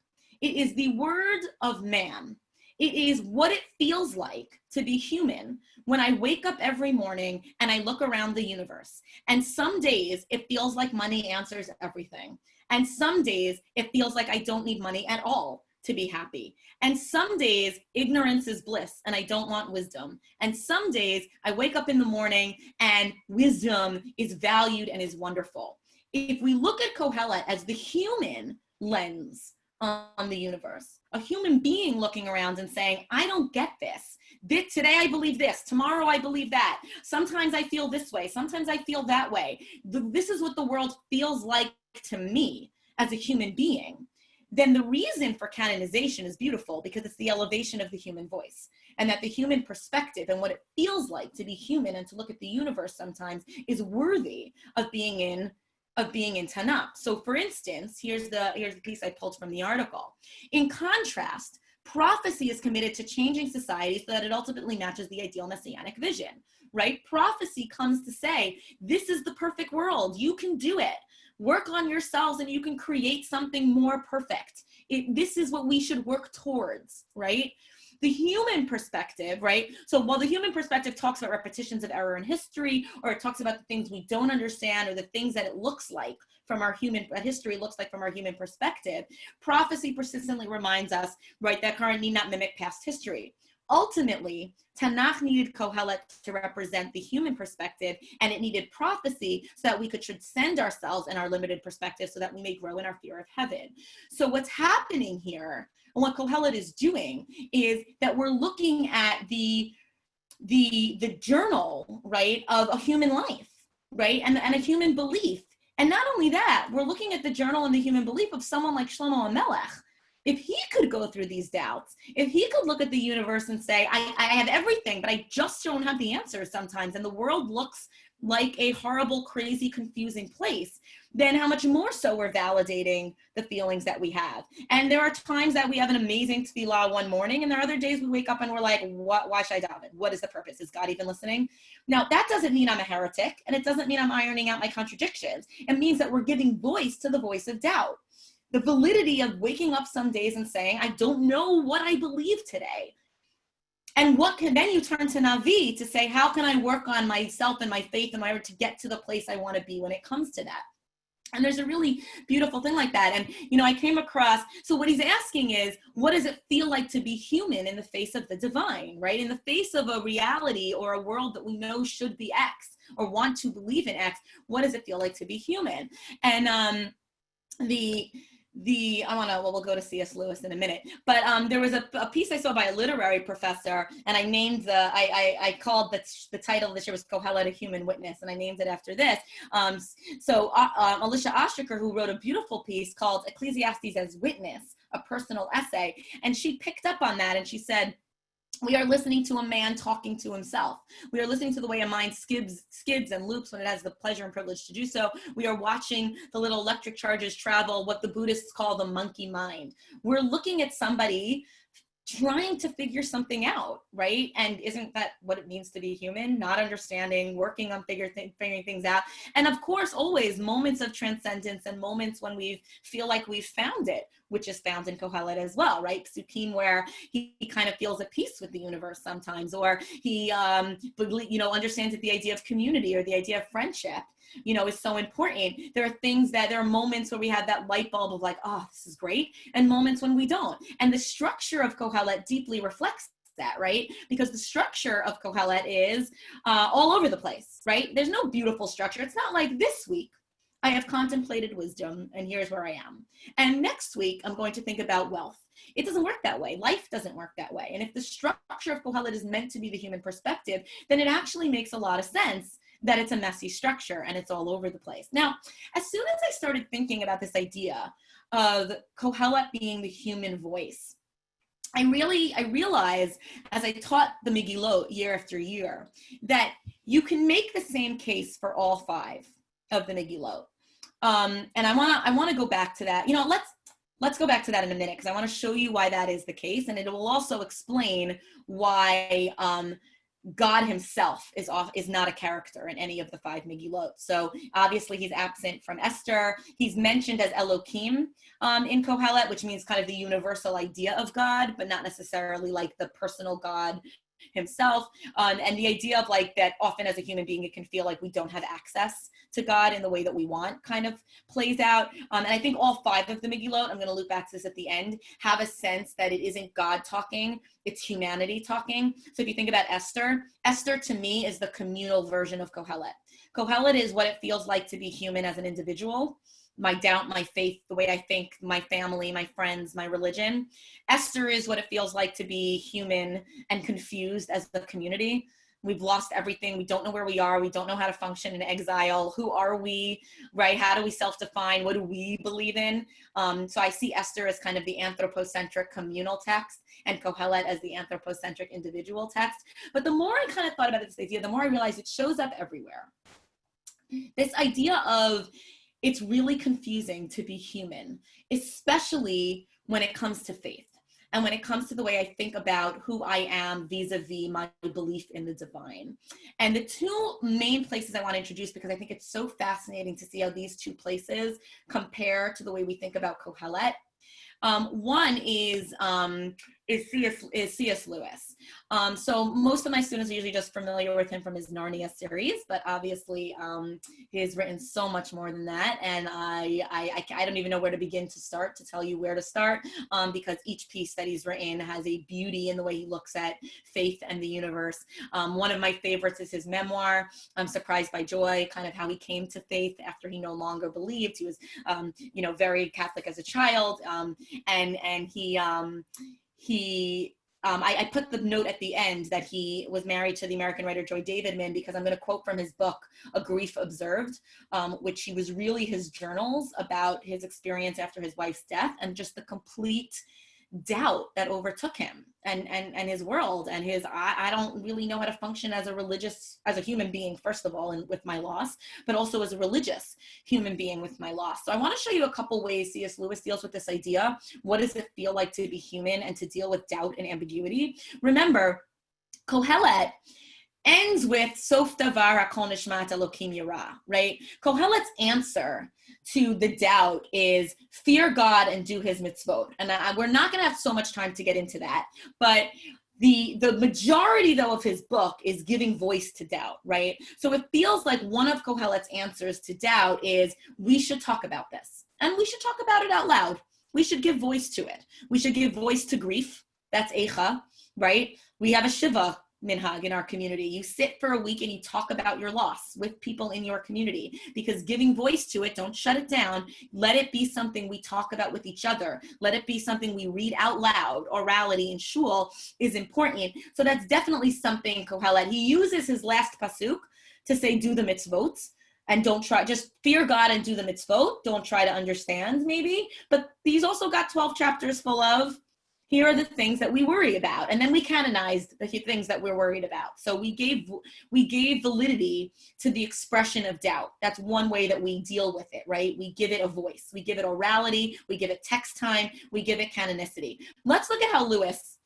It is the word of man. It is what it feels like to be human when I wake up every morning and I look around the universe. And some days it feels like money answers everything. And some days it feels like I don't need money at all to be happy. And some days ignorance is bliss and I don't want wisdom. And some days I wake up in the morning and wisdom is valued and is wonderful. If we look at Kohelet as the human lens on the universe, a human being looking around and saying, I don't get this. Today I believe this, tomorrow I believe that. Sometimes I feel this way, sometimes I feel that way. This is what the world feels like to me as a human being. Then the reason for canonization is beautiful because it's the elevation of the human voice, and that the human perspective and what it feels like to be human and to look at the universe sometimes is worthy of being in Tanach. So for instance, here's the piece I pulled from the article. In contrast, prophecy is committed to changing society so that it ultimately matches the ideal messianic vision, right? Prophecy comes to say, this is the perfect world. You can do it. Work on yourselves and you can create something more perfect. This is what we should work towards, right? The human perspective, right? So while the human perspective talks about repetitions of error in history, or it talks about the things we don't understand, or the things that it looks like from our human, that history looks like from our human perspective, prophecy persistently reminds us, right, that current need not mimic past history. Ultimately, Tanach needed Kohelet to represent the human perspective, and it needed prophecy so that we could transcend ourselves and our limited perspective so that we may grow in our fear of heaven. So what's happening here, and what Kohelet is doing, is that we're looking at the journal, right, of a human life, right, and a human belief. And not only that, we're looking at the journal and the human belief of someone like Shlomo HaMelech. If he could go through these doubts, if he could look at the universe and say, I have everything, but I just don't have the answers sometimes, and the world looks like a horrible, crazy, confusing place, then how much more so we're validating the feelings that we have. And there are times that we have an amazing tefillah one morning, and there are other days we wake up and we're like, what, why should I daven? What is the purpose? Is God even listening? Now, that doesn't mean I'm a heretic, and it doesn't mean I'm ironing out my contradictions. It means that we're giving voice to the voice of doubt. The validity of waking up some days and saying, I don't know what I believe today. And what can, then you turn to Navi to say, how can I work on myself and my faith in order to get to the place I want to be when it comes to that? And there's a really beautiful thing like that. And, you know, I came across, so what he's asking is, what does it feel like to be human in the face of the divine, right? In the face of a reality or a world that we know should be X or want to believe in X, what does it feel like to be human? And we'll go to C.S. Lewis in a minute, but there was a piece I saw by a literary professor, and I named I called the title this year was Kohelet, a Human Witness, and I named it after this. Alicia Ostraker, who wrote a beautiful piece called Ecclesiastes as Witness, a personal essay, and she picked up on that, and she said, we are listening to a man talking to himself. We are listening to the way a mind skids and loops when it has the pleasure and privilege to do so. We are watching the little electric charges travel, what the Buddhists call the monkey mind. We're looking at somebody trying to figure something out, right? And isn't that what it means to be human? Not understanding, working on figuring things out. And of course, always moments of transcendence and moments when we feel like we've found it, which is found in Kohelet as well, right? Psukim, where he kind of feels at peace with the universe sometimes, or he, understands that the idea of community or the idea of friendship, is so important. There are moments where we have that light bulb of like, oh, this is great, and moments when we don't. And the structure of Kohelet deeply reflects that, right? Because the structure of Kohelet is all over the place, right? There's no beautiful structure. It's not like this week I have contemplated wisdom and here's where I am. And next week I'm going to think about wealth. It doesn't work that way. Life doesn't work that way. And if the structure of Kohelet is meant to be the human perspective, then it actually makes a lot of sense that it's a messy structure and it's all over the place. Now, as soon as I started thinking about this idea of Kohelet being the human voice, I realized, as I taught the Megillot year after year, that you can make the same case for all 5 of the Megillot. And I want to go back to that. Let's go back to that in a minute, because I want to show you why that is the case, and it will also explain why God himself is not a character in any of the 5 Megillot. So obviously he's absent from Esther. He's mentioned as Elohim in Kohelet, which means kind of the universal idea of God, but not necessarily like the personal God himself. And the idea of like that often as a human being, it can feel like we don't have access to God in the way that we want kind of plays out. And I think all 5 of the Megillot, I'm going to loop back to this at the end, have a sense that it isn't God talking, it's humanity talking. So if you think about Esther, Esther to me is the communal version of Kohelet. Kohelet is what it feels like to be human as an individual. My doubt, my faith, the way I think, my family, my friends, my religion. Esther is what it feels like to be human and confused as a community. We've lost everything. We don't know where we are. We don't know how to function in exile. Who are we, right? How do we self-define? What do we believe in? So I see Esther as kind of the anthropocentric communal text and Kohelet as the anthropocentric individual text. But the more I kind of thought about this idea, the more I realized it shows up everywhere. This idea of it's really confusing to be human, especially when it comes to faith and when it comes to the way I think about who I am vis-a-vis my belief in the divine. And the 2 main places I want to introduce, because I think it's so fascinating to see how these 2 places compare to the way we think about Kohelet. One is C.S. Lewis. So most of my students are usually just familiar with him from his Narnia series, but obviously he's written so much more than that. And I don't even know where to begin to start to tell you where to start, because each piece that he's written has a beauty in the way he looks at faith and the universe. One of my favorites is his memoir, Surprised by Joy, kind of how he came to faith after he no longer believed. He was, very Catholic as a child. I put the note at the end that he was married to the American writer Joy Davidman, because I'm going to quote from his book, A Grief Observed, which he was really his journals about his experience after his wife's death and just the complete doubt that overtook him and his world and his, I don't really know how to function as a human being, first of all, and with my loss, but also as a religious human being with my loss. So I want to show you a couple ways C.S. Lewis deals with this idea. What does it feel like to be human and to deal with doubt and ambiguity? Remember, Kohelet ends with Sof Davar Hakol Nishmat Elokim Yirah, right? Kohelet's answer to the doubt is fear God and do his mitzvot. And we're not going to have so much time to get into that, but the majority, though, of his book is giving voice to doubt, right? So it feels like one of Kohelet's answers to doubt is we should talk about this, and we should talk about it out loud. We should give voice to it. We should give voice to grief. That's Eicha, right? We have a Shiva minhag in our community. You sit for a week and you talk about your loss with people in your community, because giving voice to it, don't shut it down. Let it be something we talk about with each other. Let it be something we read out loud. Orality in shul is important. So that's definitely something Kohelet, he uses his last pasuk to say, do the mitzvot. And don't try, just fear God and do the mitzvot. Don't try to understand maybe. But he's also got 12 chapters full of, here are the things that we worry about. And then we canonized the things that we're worried about. So we gave validity to the expression of doubt. That's one way that we deal with it, right? We give it a voice. We give it orality. We give it text time. We give it canonicity. Let's look at how Lewis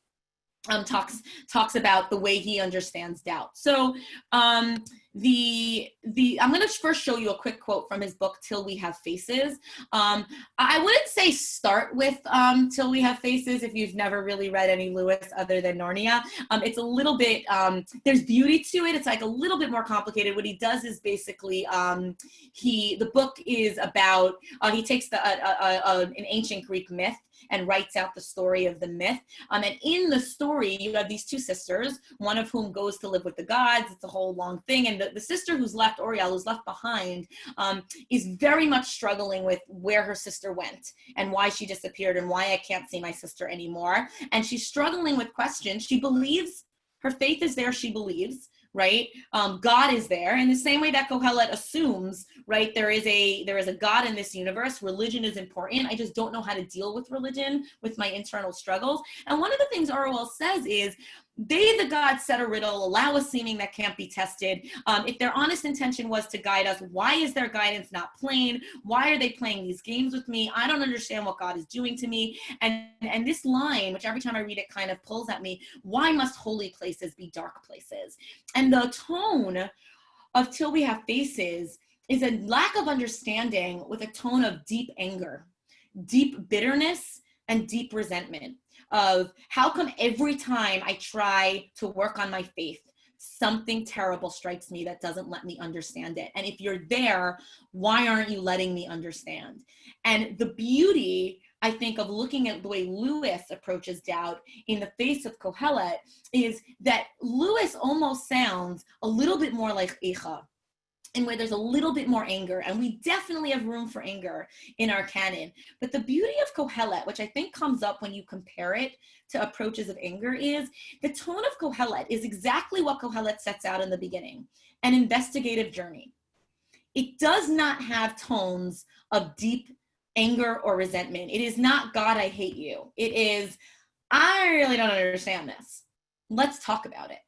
talks about the way he understands doubt. So I'm going to first show you a quick quote from his book, Till We Have Faces. I wouldn't say start with Till We Have Faces if you've never really read any Lewis other than Narnia. It's a little bit, there's beauty to it. It's like a little bit more complicated. What he does is basically, the book is about, he takes an ancient Greek myth and writes out the story of the myth. And in the story, you have these two sisters, one of whom goes to live with the gods. It's a whole long thing. And the sister who's left, Oriel, who's left behind, is very much struggling with where her sister went and why she disappeared and why I can't see my sister anymore. And she's struggling with questions. She believes, her faith is there, she believes, right? God is there in the same way that Kohelet assumes, right? There is a God in this universe. Religion is important. I just don't know how to deal with religion, with my internal struggles. And one of the things Orwell says is, they, the gods, set a riddle, allow a seeming that can't be tested. If their honest intention was to guide us, why is their guidance not plain? Why are they playing these games with me? I don't understand what God is doing to me. And this line, which every time I read it kind of pulls at me, why must holy places be dark places? And the tone of Till We Have Faces is a lack of understanding with a tone of deep anger, deep bitterness, and deep resentment of how come every time I try to work on my faith, something terrible strikes me that doesn't let me understand it. And if you're there, why aren't you letting me understand? And the beauty, I think, of looking at the way Lewis approaches doubt in the face of Kohelet is that Lewis almost sounds a little bit more like Eicha, and where there's a little bit more anger, and we definitely have room for anger in our canon. But the beauty of Kohelet, which I think comes up when you compare it to approaches of anger, is the tone of Kohelet is exactly what Kohelet sets out in the beginning, an investigative journey. It does not have tones of deep anger or resentment. It is not, God, I hate you. It is, I really don't understand this. Let's talk about it.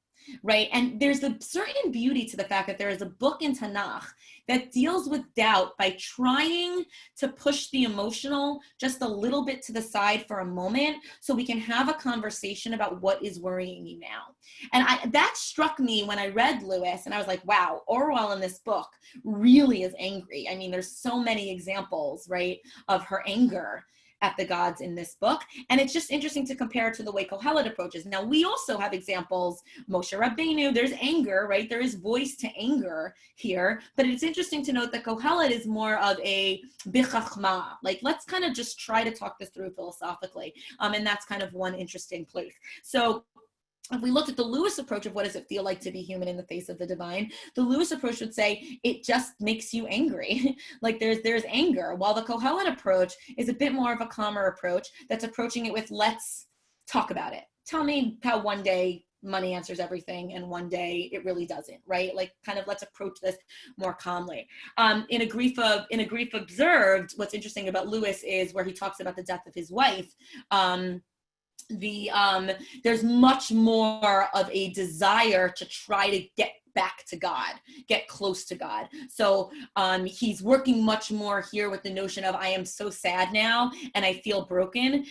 Right? And there's a certain beauty to the fact that there is a book in Tanach that deals with doubt by trying to push the emotional just a little bit to the side for a moment so we can have a conversation about what is worrying you now. And that struck me when I read Lewis, and I was like, wow, Orwell in this book really is angry. I mean, there's so many examples, right, of her anger at the gods in this book. And it's just interesting to compare to the way Kohelet approaches. Now, we also have examples, Moshe Rabbeinu, there's anger, right? There is voice to anger here, but it's interesting to note that Kohelet is more of a bichachma, like let's kind of just try to talk this through philosophically. And that's kind of one interesting place. So if we looked at the Lewis approach of what does it feel like to be human in the face of the divine, the Lewis approach would say it just makes you angry. Like there's anger, while the Kohelet approach is a bit more of a calmer approach that's approaching it with, let's talk about it. Tell me how one day money answers everything and one day it really doesn't, right? Like kind of let's approach this more calmly. In a grief observed, what's interesting about Lewis is where he talks about the death of his wife. there's much more of a desire to try to get back to God, get close to God. So he's working much more here with the notion of, I am so sad now and I feel broken.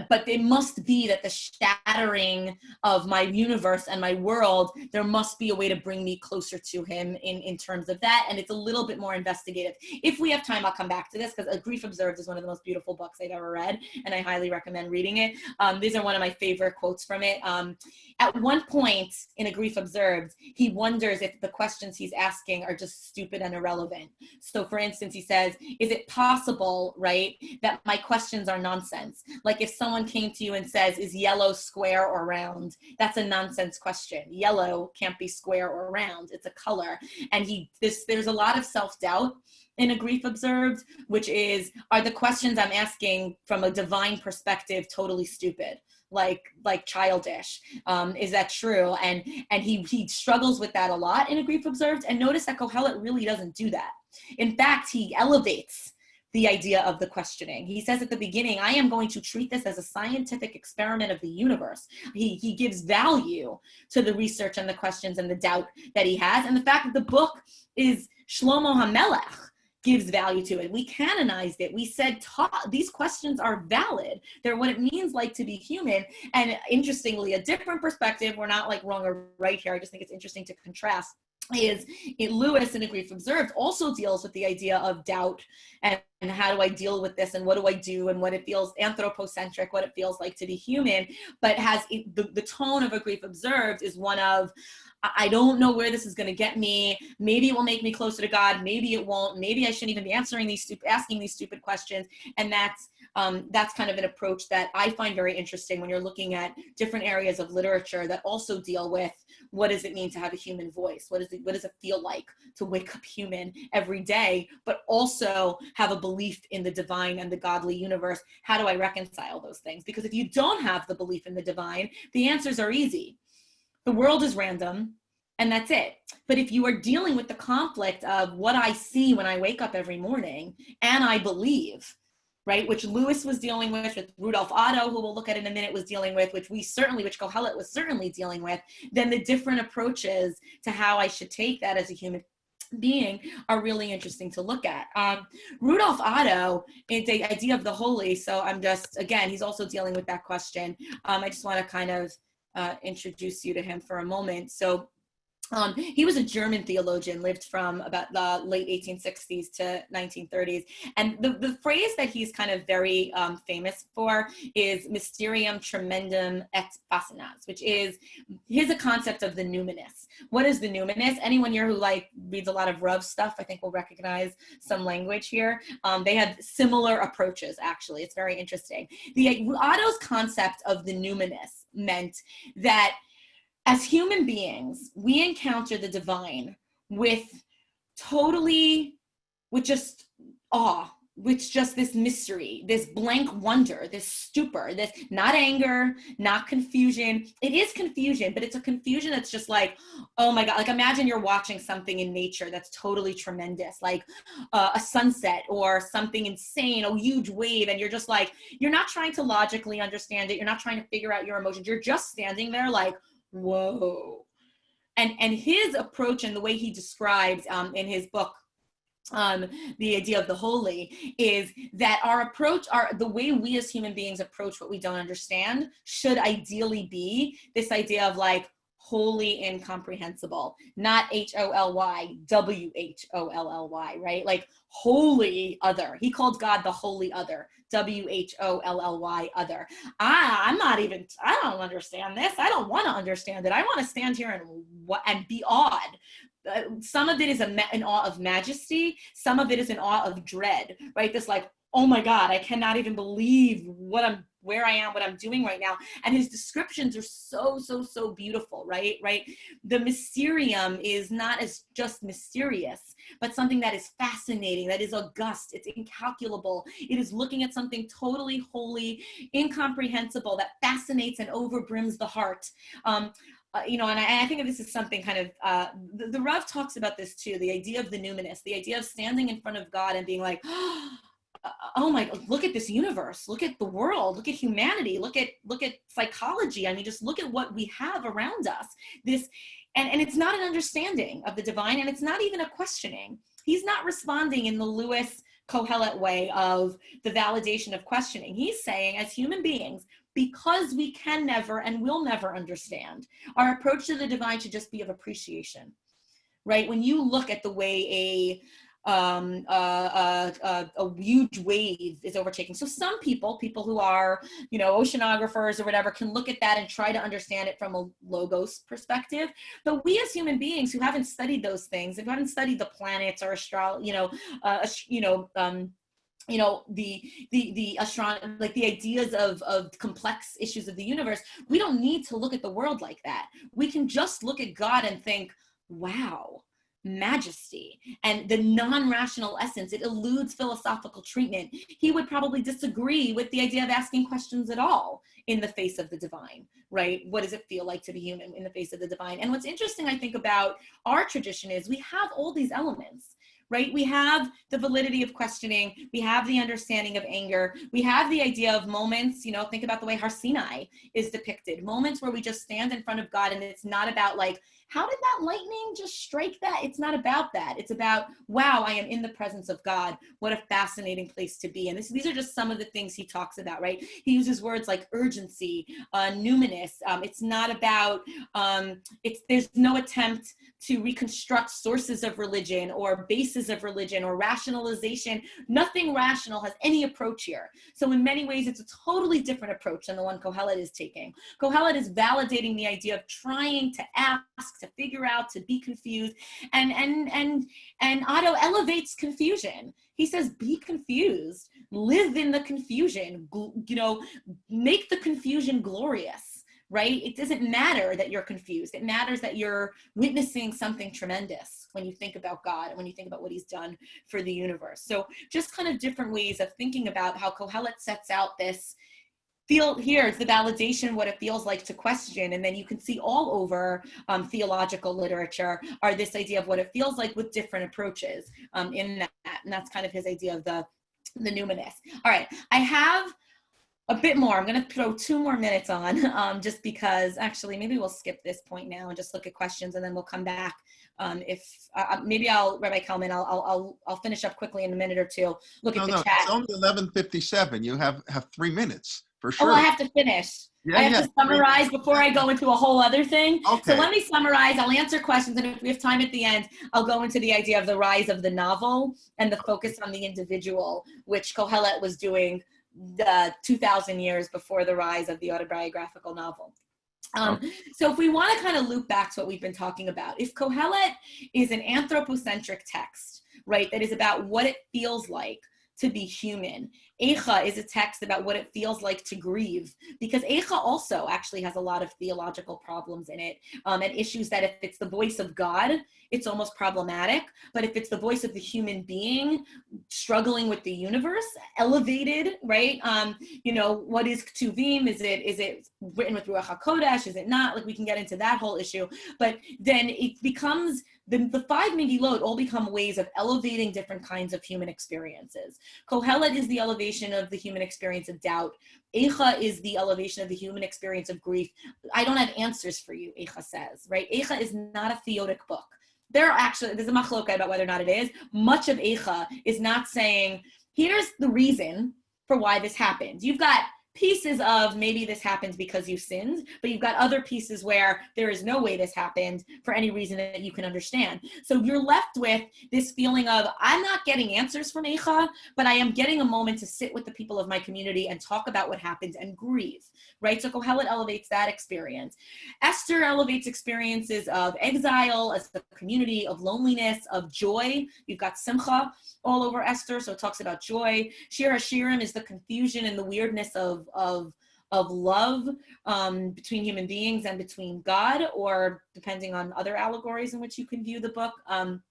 But it must be that the shattering of my universe and my world, there must be a way to bring me closer to him in terms of that. And it's a little bit more investigative. If we have time, I'll come back to this, because A Grief Observed is one of the most beautiful books I've ever read, and I highly recommend reading it. These are one of my favorite quotes from it. At one point in A Grief Observed, he wonders if the questions he's asking are just stupid and irrelevant. So for instance, he says, is it possible, right, that my questions are nonsense? Like if someone came to you and says, is yellow square or round? That's a nonsense question. Yellow can't be square or round. It's a color. And there's a lot of self-doubt in A Grief Observed, which is, are the questions I'm asking from a divine perspective totally stupid? Like childish? Is that true? And he struggles with that a lot in A Grief Observed. And notice that Kohelet really doesn't do that. In fact, he elevates the idea of the questioning. He says at the beginning, I am going to treat this as a scientific experiment of the universe. He gives value to the research and the questions and the doubt that he has. And the fact that the book is Shlomo HaMelech gives value to it. We canonized it. We said, these questions are valid. They're what it means like to be human. And interestingly, a different perspective, we're not like wrong or right here, I just think it's interesting to contrast, is Lewis in A Grief Observed also deals with the idea of doubt and how do I deal with this and what do I do and what it feels anthropocentric, what it feels like to be human, but has the tone of A Grief Observed is one of, I don't know where this is going to get me. Maybe it will make me closer to God. Maybe it won't. Maybe I shouldn't even be asking these stupid questions. And that's kind of an approach that I find very interesting when you're looking at different areas of literature that also deal with what does it mean to have a human voice? What does it feel like to wake up human every day, but also have a belief in the divine and the godly universe? How do I reconcile those things? Because if you don't have the belief in the divine, the answers are easy. The world is random, and that's it. But if you are dealing with the conflict of what I see when I wake up every morning, and I believe, right, which Lewis was dealing with Rudolf Otto, who we'll look at in a minute, was dealing with, which Kohelet was certainly dealing with, then the different approaches to how I should take that as a human being are really interesting to look at. Rudolf Otto, the idea of the holy, so again, he's also dealing with that question. I just want to kind of introduce you to him for a moment. So he was a German theologian, lived from about the late 1860s to 1930s. And the phrase that he's kind of very famous for is mysterium tremendum et fascinans, which is a concept of the numinous. What is the numinous? Anyone here who reads a lot of Rav stuff, I think will recognize some language here. They have similar approaches, actually. It's very interesting. Otto's concept of the numinous meant that as human beings, we encounter the divine with just awe, with just this mystery, this blank wonder, this stupor, this not anger, not confusion. It is confusion, but it's a confusion that's just like, oh my God, like imagine you're watching something in nature that's totally tremendous, like a sunset or something insane, a huge wave, and you're just like, you're not trying to logically understand it. You're not trying to figure out your emotions. You're just standing there like, whoa. And his approach and the way he describes in his book, the idea of the holy, is that the way we as human beings approach what we don't understand should ideally be this idea of like wholly incomprehensible, not H-O-L-Y, W-H-O-L-L-Y, right? Like holy other. He called God the holy other, W-H-O-L-L-Y other. I don't understand this. I don't want to understand it. I want to stand here and be awed. Some of it is in awe of majesty. Some of it is in awe of dread, right? This like, oh my God, I cannot even believe where I am, what I'm doing right now. And his descriptions are so, so, so beautiful, right? The mysterium is not as just mysterious, but something that is fascinating, that is august, it's incalculable. It is looking at something totally holy, incomprehensible, that fascinates and overbrims the heart. And I think this is something kind of, the Rav talks about this too, the idea of the numinous, the idea of standing in front of God and being like, oh my, look at this universe, look at the world, look at humanity, look at psychology. I mean, just look at what we have around us. And it's not an understanding of the divine, and it's not even a questioning. He's not responding in the Lewis Kohelet way of the validation of questioning. He's saying, as human beings, because we can never and will never understand, our approach to the divine should just be of appreciation, right? When you look at the way a huge wave is overtaking. So some people who are, oceanographers or whatever, can look at that and try to understand it from a logos perspective. But we as human beings who haven't studied those things, who haven't studied the planets or the astronomy, like the ideas of complex issues of the universe, we don't need to look at the world like that. We can just look at God and think, wow, majesty, and the non-rational essence. It eludes philosophical treatment. He would probably disagree with the idea of asking questions at all in the face of the divine, right? What does it feel like to be human in the face of the divine? And what's interesting, I think, about our tradition is we have all these elements, right? We have the validity of questioning. We have the understanding of anger. We have the idea of moments, think about the way Har Sinai is depicted. Moments where we just stand in front of God, and it's not about like, how did that lightning just strike that? It's not about that. It's about, wow, I am in the presence of God. What a fascinating place to be. And these are just some of the things he talks about, right? He uses words like urgency, numinous. It's not about, there's no attempt to reconstruct sources of religion or bases of religion or rationalization. Nothing rational has any approach here. So in many ways, it's a totally different approach than the one Kohelet is taking. Kohelet is validating the idea of trying to ask, to figure out, to be confused. And Otto elevates confusion. He says, be confused, live in the confusion, make the confusion glorious, right? It doesn't matter that you're confused. It matters that you're witnessing something tremendous when you think about God and when you think about what he's done for the universe. So just kind of different ways of thinking about how Kohelet sets out this here's the validation, what it feels like to question. And then you can see all over theological literature are this idea of what it feels like with different approaches in that. And that's kind of his idea of the numinous. All right, I have a bit more. I'm going to throw 2 more minutes on just because actually maybe we'll skip this point now and just look at questions, and then we'll come back. Maybe Rabbi Kalman, I'll finish up quickly in a minute or 2. Look at the chat. It's only 11:57. You have 3 minutes. For sure. Oh, I have to finish. I have to summarize before I go into a whole other thing. Okay. So let me summarize. I'll answer questions, and if we have time at the end, I'll go into the idea of the rise of the novel and the focus on the individual, which Kohelet was doing 2,000 years before the rise of the autobiographical novel. So if we want to kind of loop back to what we've been talking about, if Kohelet is an anthropocentric text, right, that is about what it feels like to be human, Eicha is a text about what it feels like to grieve, because Eicha also actually has a lot of theological problems in it, and issues that if it's the voice of God, it's almost problematic, but if it's the voice of the human being struggling with the universe, elevated, right? What is Ketuvim? Is it written with Ruach HaKodesh? Is it not? Like, we can get into that whole issue, but then it becomes, the 5 Megillot all become ways of elevating different kinds of human experiences. Kohelet is the elevation of the human experience of doubt. Eicha is the elevation of the human experience of grief. I don't have answers for you, Eicha says, right? Eicha is not a theotic book. There's a machloka about whether or not it is. Much of Eicha is not saying, here's the reason for why this happened. You've got pieces of maybe this happens because you sinned, but you've got other pieces where there is no way this happened for any reason that you can understand. So you're left with this feeling of, I'm not getting answers from Eicha, but I am getting a moment to sit with the people of my community and talk about what happened and grieve, right? So Kohelet elevates that experience. Esther elevates experiences of exile, as the community, of loneliness, of joy. You've got Simcha all over Esther, so it talks about joy. Shir HaShirim is the confusion and the weirdness of love between human beings and between God, or depending on other allegories in which you can view the book. What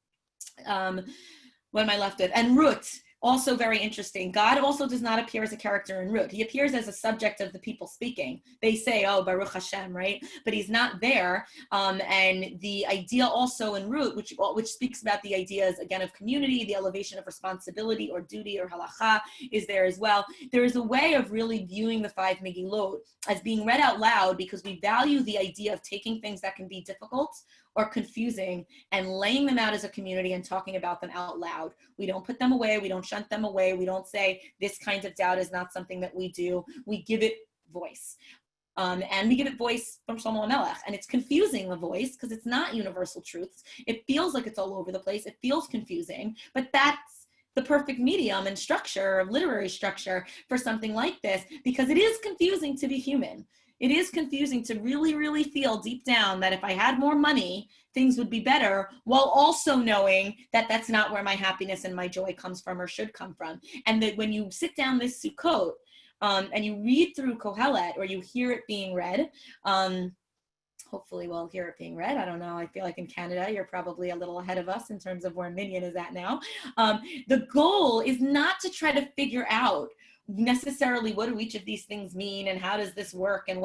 am I left with? And Ruth Also very interesting. God also does not appear as a character in Ruth. He appears as a subject of the people speaking. They say, oh, Baruch Hashem, right? But he's not there. And the idea also in Ruth, which speaks about the ideas, again, of community, the elevation of responsibility or duty or halacha is there as well. There is a way of really viewing the 5 Megillot as being read out loud because we value the idea of taking things that can be difficult or confusing and laying them out as a community and talking about them out loud. We don't put them away. We don't shunt them away. We don't say this kind of doubt is not something that we do. We give it voice. And we give it voice from Shlomo HaMelech. And it's confusing, the voice, because it's not universal truths. It feels like it's all over the place. It feels confusing, but that's the perfect medium and structure, literary structure for something like this, because it is confusing to be human. It is confusing to really, really feel deep down that if I had more money, things would be better, while also knowing that that's not where my happiness and my joy comes from or should come from. And that when you sit down this Sukkot and you read through Kohelet, or you hear it being read, hopefully we'll hear it being read. I don't know. I feel like in Canada, you're probably a little ahead of us in terms of where Minyan is at now. The goal is not to try to figure out necessarily what do each of these things mean and how does this work and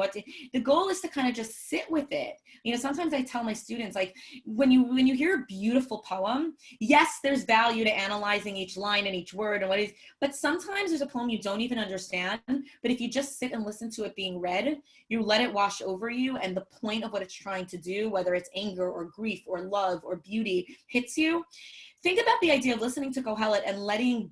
the goal is to kind of just sit with it. You know, sometimes I tell my students, like, when you hear a beautiful poem, yes, there's value to analyzing each line and each word and what is, but sometimes there's a poem you don't even understand, but if you just sit and listen to it being read, you let it wash over you, and the point of what it's trying to do, whether it's anger or grief or love or beauty, hits you. Think about the idea of listening to Kohelet and letting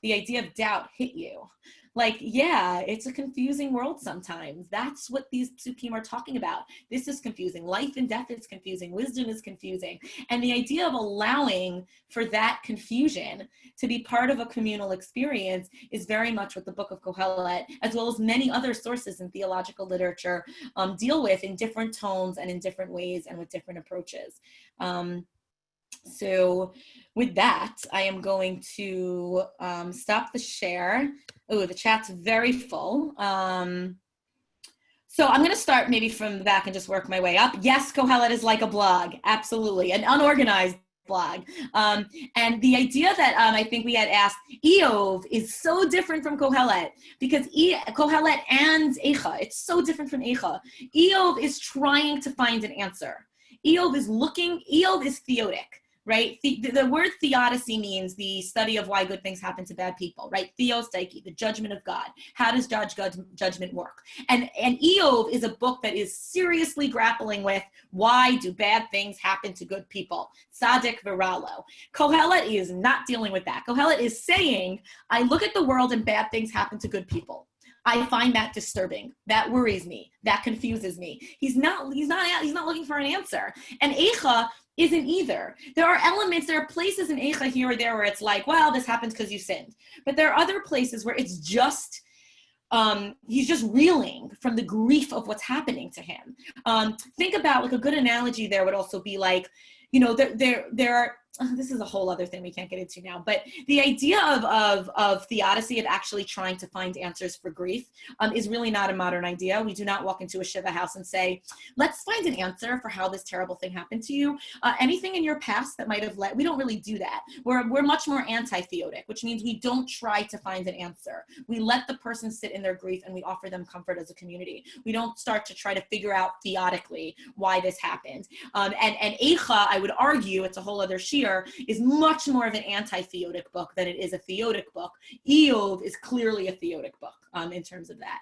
the idea of doubt hit you. Like, yeah, it's a confusing world sometimes. That's what these psukim are talking about. This is confusing. Life and death is confusing. Wisdom is confusing. And the idea of allowing for that confusion to be part of a communal experience is very much what the book of Kohelet, as well as many other sources in theological literature, deal with in different tones and in different ways and with different approaches. So with that, I am going to stop the share. Oh, the chat's very full. So I'm going to start maybe from the back and just work my way up. Yes, Kohelet is like a blog, absolutely, an unorganized blog. And the idea that I think we had asked, Eov is so different from Kohelet, because Kohelet and Eicha, it's so different from Eicha. Eov is trying to find an answer. Eov is theotic. Right? The word theodicy means the study of why good things happen to bad people, right? Theostaiki, the judgment of God. How does judgment work? And Eov is a book that is seriously grappling with why do bad things happen to good people? Tzaddik v'ralo. Kohelet is not dealing with that. Kohelet is saying, I look at the world and bad things happen to good people. I find that disturbing. That worries me. That confuses me. He's not looking for an answer. And Eicha isn't either. There are places in Eicha here or there where it's like, well, this happens because you sinned. But there are other places where it's just, he's just reeling from the grief of what's happening to him. Think about, like, a good analogy there would also be like, you know, there are, this is a whole other thing we can't get into now, but the idea of theodicy, of actually trying to find answers for grief, is really not a modern idea. We do not walk into a Shiva house and say, let's find an answer for how this terrible thing happened to you. Anything in your past that might have we don't really do that. We're much more anti-theotic, which means we don't try to find an answer. We let the person sit in their grief and we offer them comfort as a community. We don't start to try to figure out theoretically why this happened. And Eicha, I would argue, it's a whole other shiur, is much more of an anti-theotic book than it is a theotic book. Eov is clearly a theotic book in terms of that.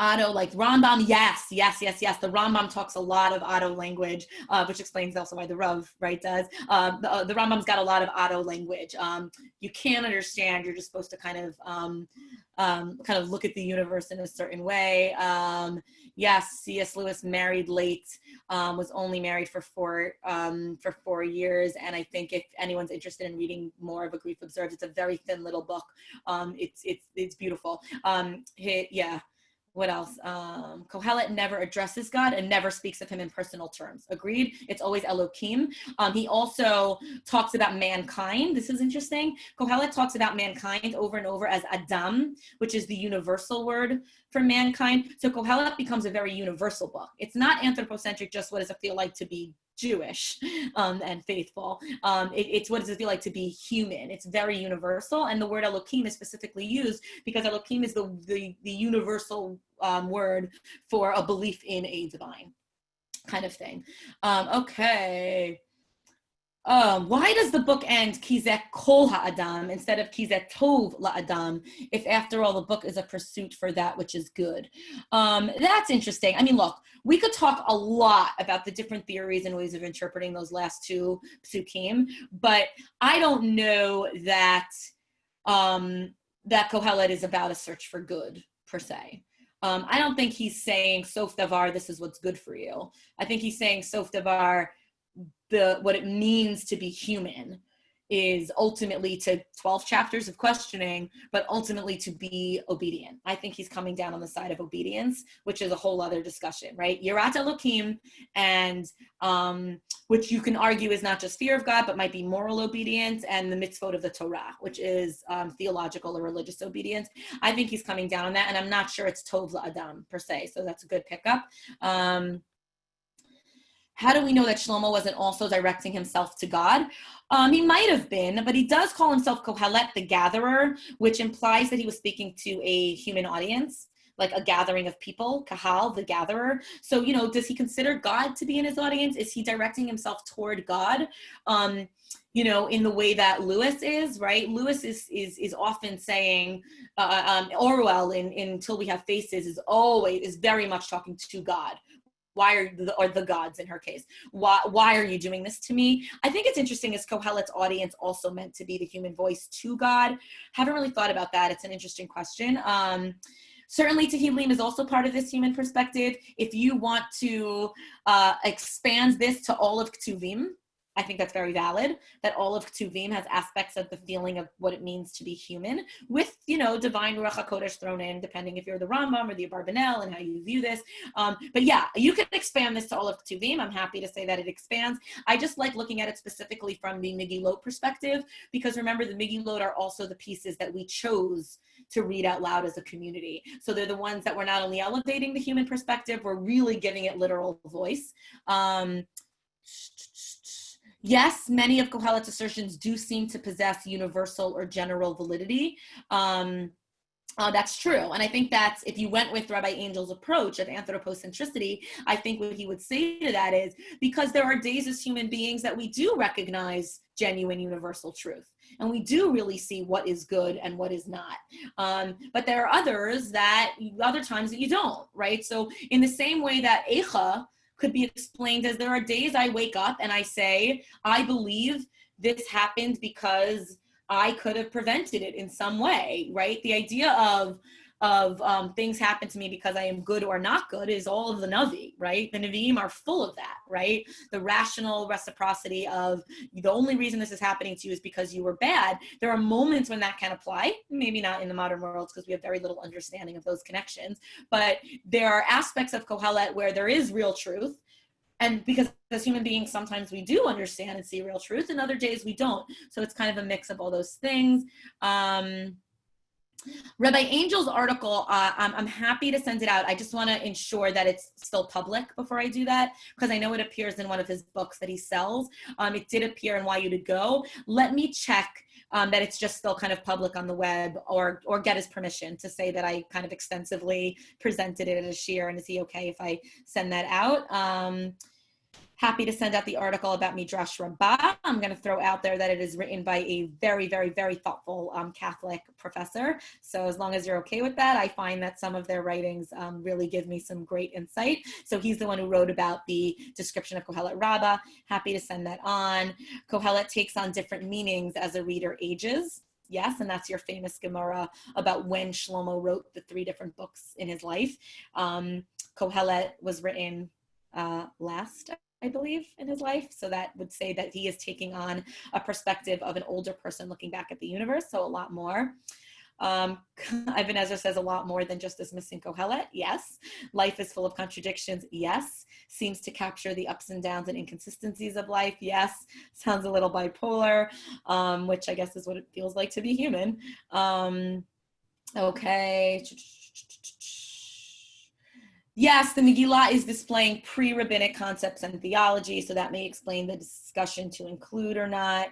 Otto, like Rambam, yes. The Rambam talks a lot of Otto language, which explains also why the Rav, right, does. The Rambam's got a lot of Otto language. You can't understand, you're just supposed to kind of look at the universe in a certain way. Yes, C.S. Lewis married late, was only married for 4 years. And I think if anyone's interested in reading more of A Grief Observed, it's a very thin little book. It's beautiful. What else? Kohelet never addresses God and never speaks of him in personal terms. Agreed? It's always Elohim. He also talks about mankind. This is interesting. Kohelet talks about mankind over and over as Adam, which is the universal word for mankind. So Kohelet becomes a very universal book. It's not anthropocentric, just what does it feel like to be Jewish and faithful. It's what does it feel like to be human? It's very universal, and the word Elohim is specifically used because Elohim is the universal word for a belief in a divine kind of thing. Okay. Why does the book end Kizek Kol Ha'adam instead of Kizek Tov La'adam, if after all the book is a pursuit for that which is good? That's interesting. I mean, look, we could talk a lot about the different theories and ways of interpreting those last two psukim, but I don't know that that Kohelet is about a search for good per se. I don't think he's saying Sof Davar, this is what's good for you. I think he's saying Sof Davar, what it means to be human is ultimately to 12 chapters of questioning, but ultimately to be obedient. I think he's coming down on the side of obedience, which is a whole other discussion, right? Yirat Elokim, and which you can argue is not just fear of God, but might be moral obedience, and the mitzvot of the Torah, which is theological or religious obedience. I think he's coming down on that, and I'm not sure it's Tov La'adam per se, so that's a good pickup. How do we know that Shlomo wasn't also directing himself to God? He might have been, but he does call himself Kohelet, the gatherer, which implies that he was speaking to a human audience, like a gathering of people, Kahal, the gatherer. So, does he consider God to be in his audience? Is he directing himself toward God? In the way that Lewis is, right? Lewis is often saying, Orwell in Until We Have Faces is very much talking to God. Why are the gods in her case? Why are you doing this to me? I think it's interesting, is Kohelet's audience also meant to be the human voice to God? Haven't really thought about that. It's an interesting question. Certainly Tehillim is also part of this human perspective. If you want to expand this to all of Ketuvim, I think that's very valid, that all of Ketuvim has aspects of the feeling of what it means to be human, with, divine Ruach HaKodesh thrown in, depending if you're the Rambam or the Abarbanel and how you view this. But yeah, you can expand this to all of Ketuvim. I'm happy to say that it expands. I just like looking at it specifically from the MEGILLAT perspective, because remember, the MEGILLAT are also the pieces that we chose to read out loud as a community. So they're the ones that we're not only elevating the human perspective, we're really giving it literal voice. Yes, many of Kohelet's assertions do seem to possess universal or general validity. That's true. And I think that's, if you went with Rabbi Angel's approach of anthropocentricity, I think what he would say to that is, because there are days as human beings that we do recognize genuine universal truth, and we do really see what is good and what is not. But there are other times that you don't, right? So in the same way that Eicha could be explained as, there are days I wake up and I say, I believe this happened because I could have prevented it in some way, right? The idea of things happen to me because I am good or not good is all of the Navi, right? The Nevi'im are full of that, right? The rational reciprocity of, the only reason this is happening to you is because you were bad. There are moments when that can apply, maybe not in the modern world because we have very little understanding of those connections, but there are aspects of Kohelet where there is real truth. And because as human beings, sometimes we do understand and see real truth, and other days we don't. So it's kind of a mix of all those things. Rabbi Angel's article, I'm happy to send it out. I just want to ensure that it's still public before I do that, because I know it appears in one of his books that he sells. It did appear in Why You to Go. Let me check that it's just still kind of public on the web, or get his permission to say that I kind of extensively presented it as a shir, and is he okay if I send that out? Happy to send out the article about Midrash Rabbah. I'm going to throw out there that it is written by a very, very, very thoughtful Catholic professor. So as long as you're okay with that, I find that some of their writings really give me some great insight. So he's the one who wrote about the description of Kohelet Rabbah. Happy to send that on. Kohelet takes on different meanings as a reader ages. Yes, and that's your famous Gemara about when Shlomo wrote the 3 different books in his life. Kohelet was written last, I believe, in his life. So that would say that he is taking on a perspective of an older person looking back at the universe. So a lot more. Ibn Ezra says a lot more than just dismissing Kohelet. Yes. Life is full of contradictions. Yes. Seems to capture the ups and downs and inconsistencies of life. Yes. Sounds a little bipolar, which I guess is what it feels like to be human. Okay. Yes, the Megillah is displaying pre-rabbinic concepts and theology, so that may explain the discussion to include or not.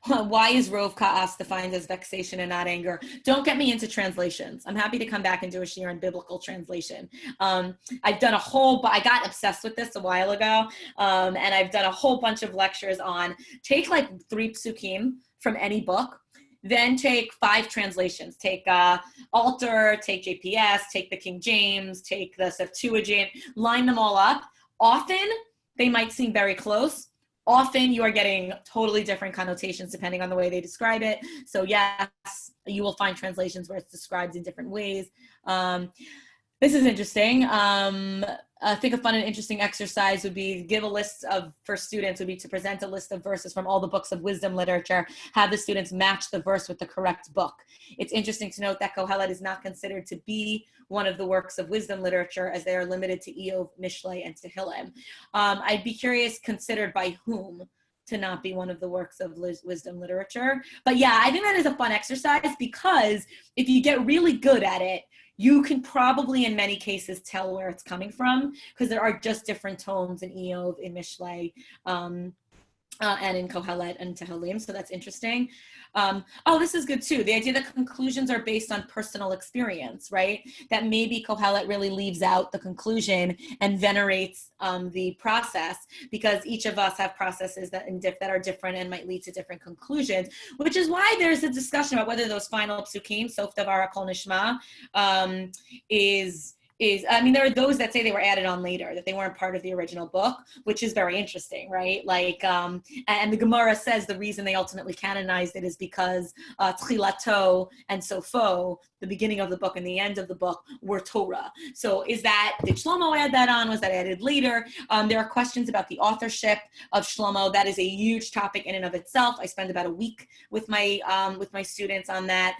Why is Rov Ka'as defined as vexation and not anger? Don't get me into translations. I'm happy to come back and do a share on biblical translation. I've done I got obsessed with this a while ago, and I've done a whole bunch of lectures on take like 3 psukim from any book, then take 5 translations. Take Alter, take JPS, take the King James, take the Septuagint, line them all up. Often they might seem very close. Often you are getting totally different connotations depending on the way they describe it. So yes, you will find translations where it's described in different ways. This is interesting. I think a fun and interesting exercise would be give a list for students would be to present a list of verses from all the books of wisdom literature, have the students match the verse with the correct book. It's interesting to note that Kohelet is not considered to be one of the works of wisdom literature as they are limited to Eov, Mishlei, and Tehillim. I'd be curious, considered by whom to not be one of the works of wisdom literature. But yeah, I think that is a fun exercise because if you get really good at it, you can probably in many cases tell where it's coming from because there are just different tones in Eov, in Mishlei, and in Kohelet and Tehillim, so that's interesting. Oh, this is good too. The idea that conclusions are based on personal experience, right? That maybe Kohelet really leaves out the conclusion and venerates the process because each of us have processes that are different and might lead to different conclusions, which is why there's a discussion about whether those final psukim, Sof Davar Kol Nishma, there are those that say they were added on later, that they weren't part of the original book, which is very interesting, right? Like, and the Gemara says the reason they ultimately canonized it is because Tchilato and Sofo, the beginning of the book and the end of the book, were Torah. So did Shlomo add that on? Was that added later? There are questions about the authorship of Shlomo. That is a huge topic in and of itself. I spend about a week with my students on that.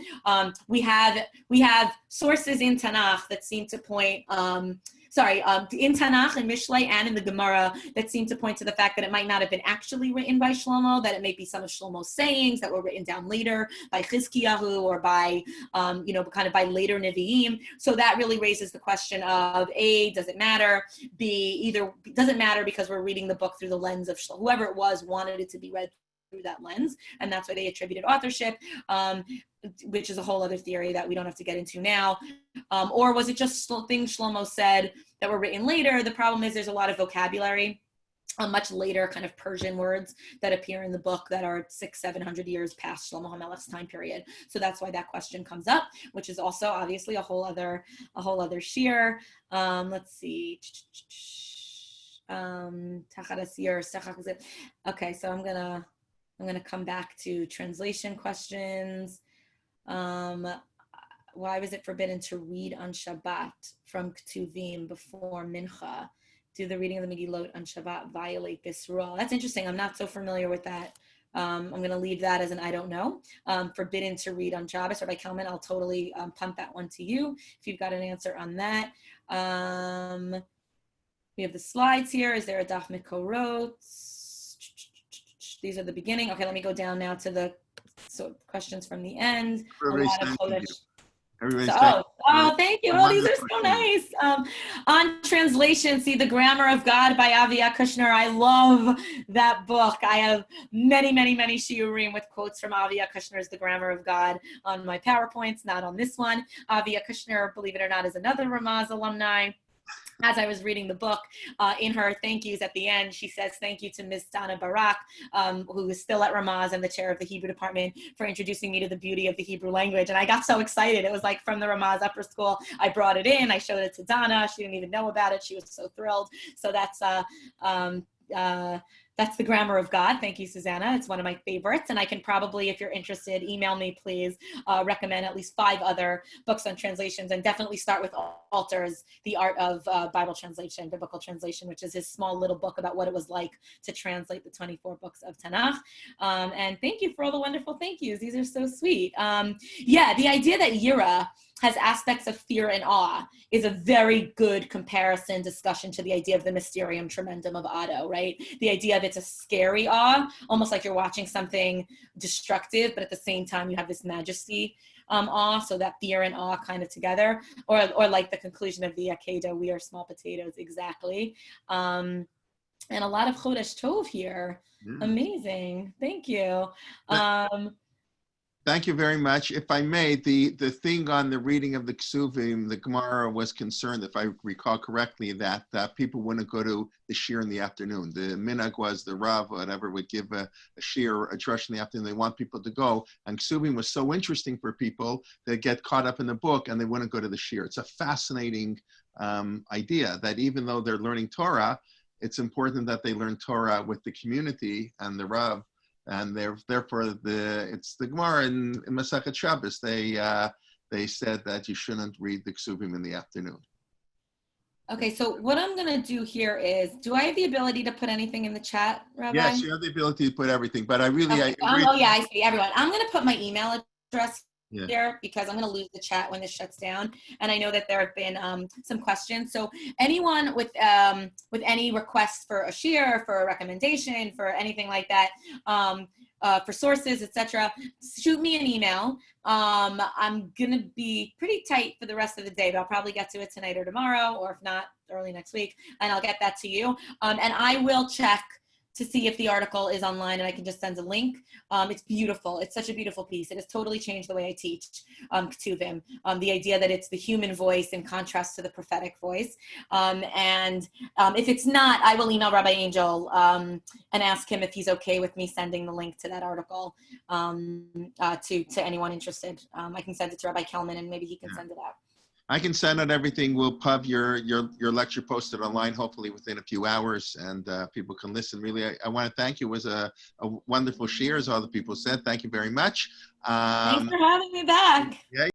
We have sources in Tanach that seem to point in Tanach and Mishlei and in the Gemara that seem to point to the fact that it might not have been actually written by Shlomo, that it may be some of Shlomo's sayings that were written down later by Chizkiyahu or by, kind of by later Nevi'im. So that really raises the question of A, does it matter? B, it doesn't matter because we're reading the book through the lens of Shlomo. Whoever it was wanted it to be read through that lens, and that's why they attributed authorship, which is a whole other theory that we don't have to get into now. Or was it just things Shlomo said that were written later? The problem is there's a lot of vocabulary, much later kind of Persian words that appear in the book that are 600-700 years past Shlomo HaMelech's time period. So that's why that question comes up, which is also obviously a whole other shir. Let's see. Okay, so I'm gonna come back to translation questions. Why was it forbidden to read on Shabbat from Ketuvim before Mincha? Do the reading of the Megillot on Shabbat violate this rule? That's interesting. I'm not so familiar with that. I'm going to leave that as an I don't know. Forbidden to read on Shabbos. Rabbi Kelman, I'll totally punt that one to you if you've got an answer on that. We have the slides here. Is there a Daf Mikorot? These are the beginning. Okay, let me go down now to the questions from the end. Thank you. Oh, these are so nice. On translation, see The Grammar of God by Avia Kushner. I love that book. I have many shiurim with quotes from Avia Kushner's The Grammar of God on my PowerPoints, not on this one. Avia Kushner, believe it or not, is another Ramaz alumni. As I was reading the book, in her thank yous at the end, she says, thank you to Ms. Dana Barak, who is still at Ramaz and the chair of the Hebrew department, for introducing me to the beauty of the Hebrew language. And I got so excited. It was like from the Ramaz upper school. I brought it in. I showed it to Dana. She didn't even know about it. She was so thrilled. So that's The Grammar of God. Thank you, Susanna. It's one of my favorites. And I can probably, if you're interested, email me, please, recommend at least 5 other books on translations, and definitely start with Alter's The Art of Bible Translation, Biblical Translation, which is his small little book about what it was like to translate the 24 books of Tanakh. And thank you for all the wonderful thank yous. These are so sweet. The idea that Yira has aspects of fear and awe is a very good comparison discussion to the idea of the Mysterium Tremendum of Otto, right? The idea of, it's a scary awe, almost like you're watching something destructive, but at the same time you have this majesty awe, so that fear and awe kind of together, or like the conclusion of the Akedah, we are small potatoes, exactly. And a lot of Chodesh Tov here. Amazing. Thank you. Thank you very much. If I may, the thing on the reading of the Ksuvim, the Gemara was concerned, if I recall correctly, that people wouldn't go to the shir in the afternoon. The minhag was the Rav, whatever, would give a shir, a drush in the afternoon. They want people to go. And Ksuvim was so interesting for people that get caught up in the book and they wouldn't go to the shir. It's a fascinating idea that even though they're learning Torah, it's important that they learn Torah with the community and the Rav. And therefore, it's the Gemara in Masechet Shabbos. They said that you shouldn't read the Ksuvim in the afternoon. Okay, so what I'm going to do here is, do I have the ability to put anything in the chat, Rabbi? Yes, you have the ability to put everything, but I really... Okay. Oh, yeah, I see, everyone. I'm going to put my email address here because I'm going to lose the chat when this shuts down. And I know that there have been some questions. So anyone with any requests for a shir, for a recommendation, for anything like that, for sources, etc., shoot me an email. I'm going to be pretty tight for the rest of the day, but I'll probably get to it tonight or tomorrow, or if not, early next week, and I'll get that to you. And I will check to see if the article is online, and I can just send a link. It's beautiful. It's such a beautiful piece. It has totally changed the way I teach Ketuvim. The idea that it's the human voice in contrast to the prophetic voice. And if it's not, I will email Rabbi Angel and ask him if he's okay with me sending the link to that article to anyone interested. I can send it to Rabbi Kelman, and maybe he can send it out. I can send out everything. We'll pub your lecture posted online, hopefully within a few hours, and people can listen. Really, I want to thank you. It was a wonderful share, as all the people said. Thank you very much. Thanks for having me back. Yeah.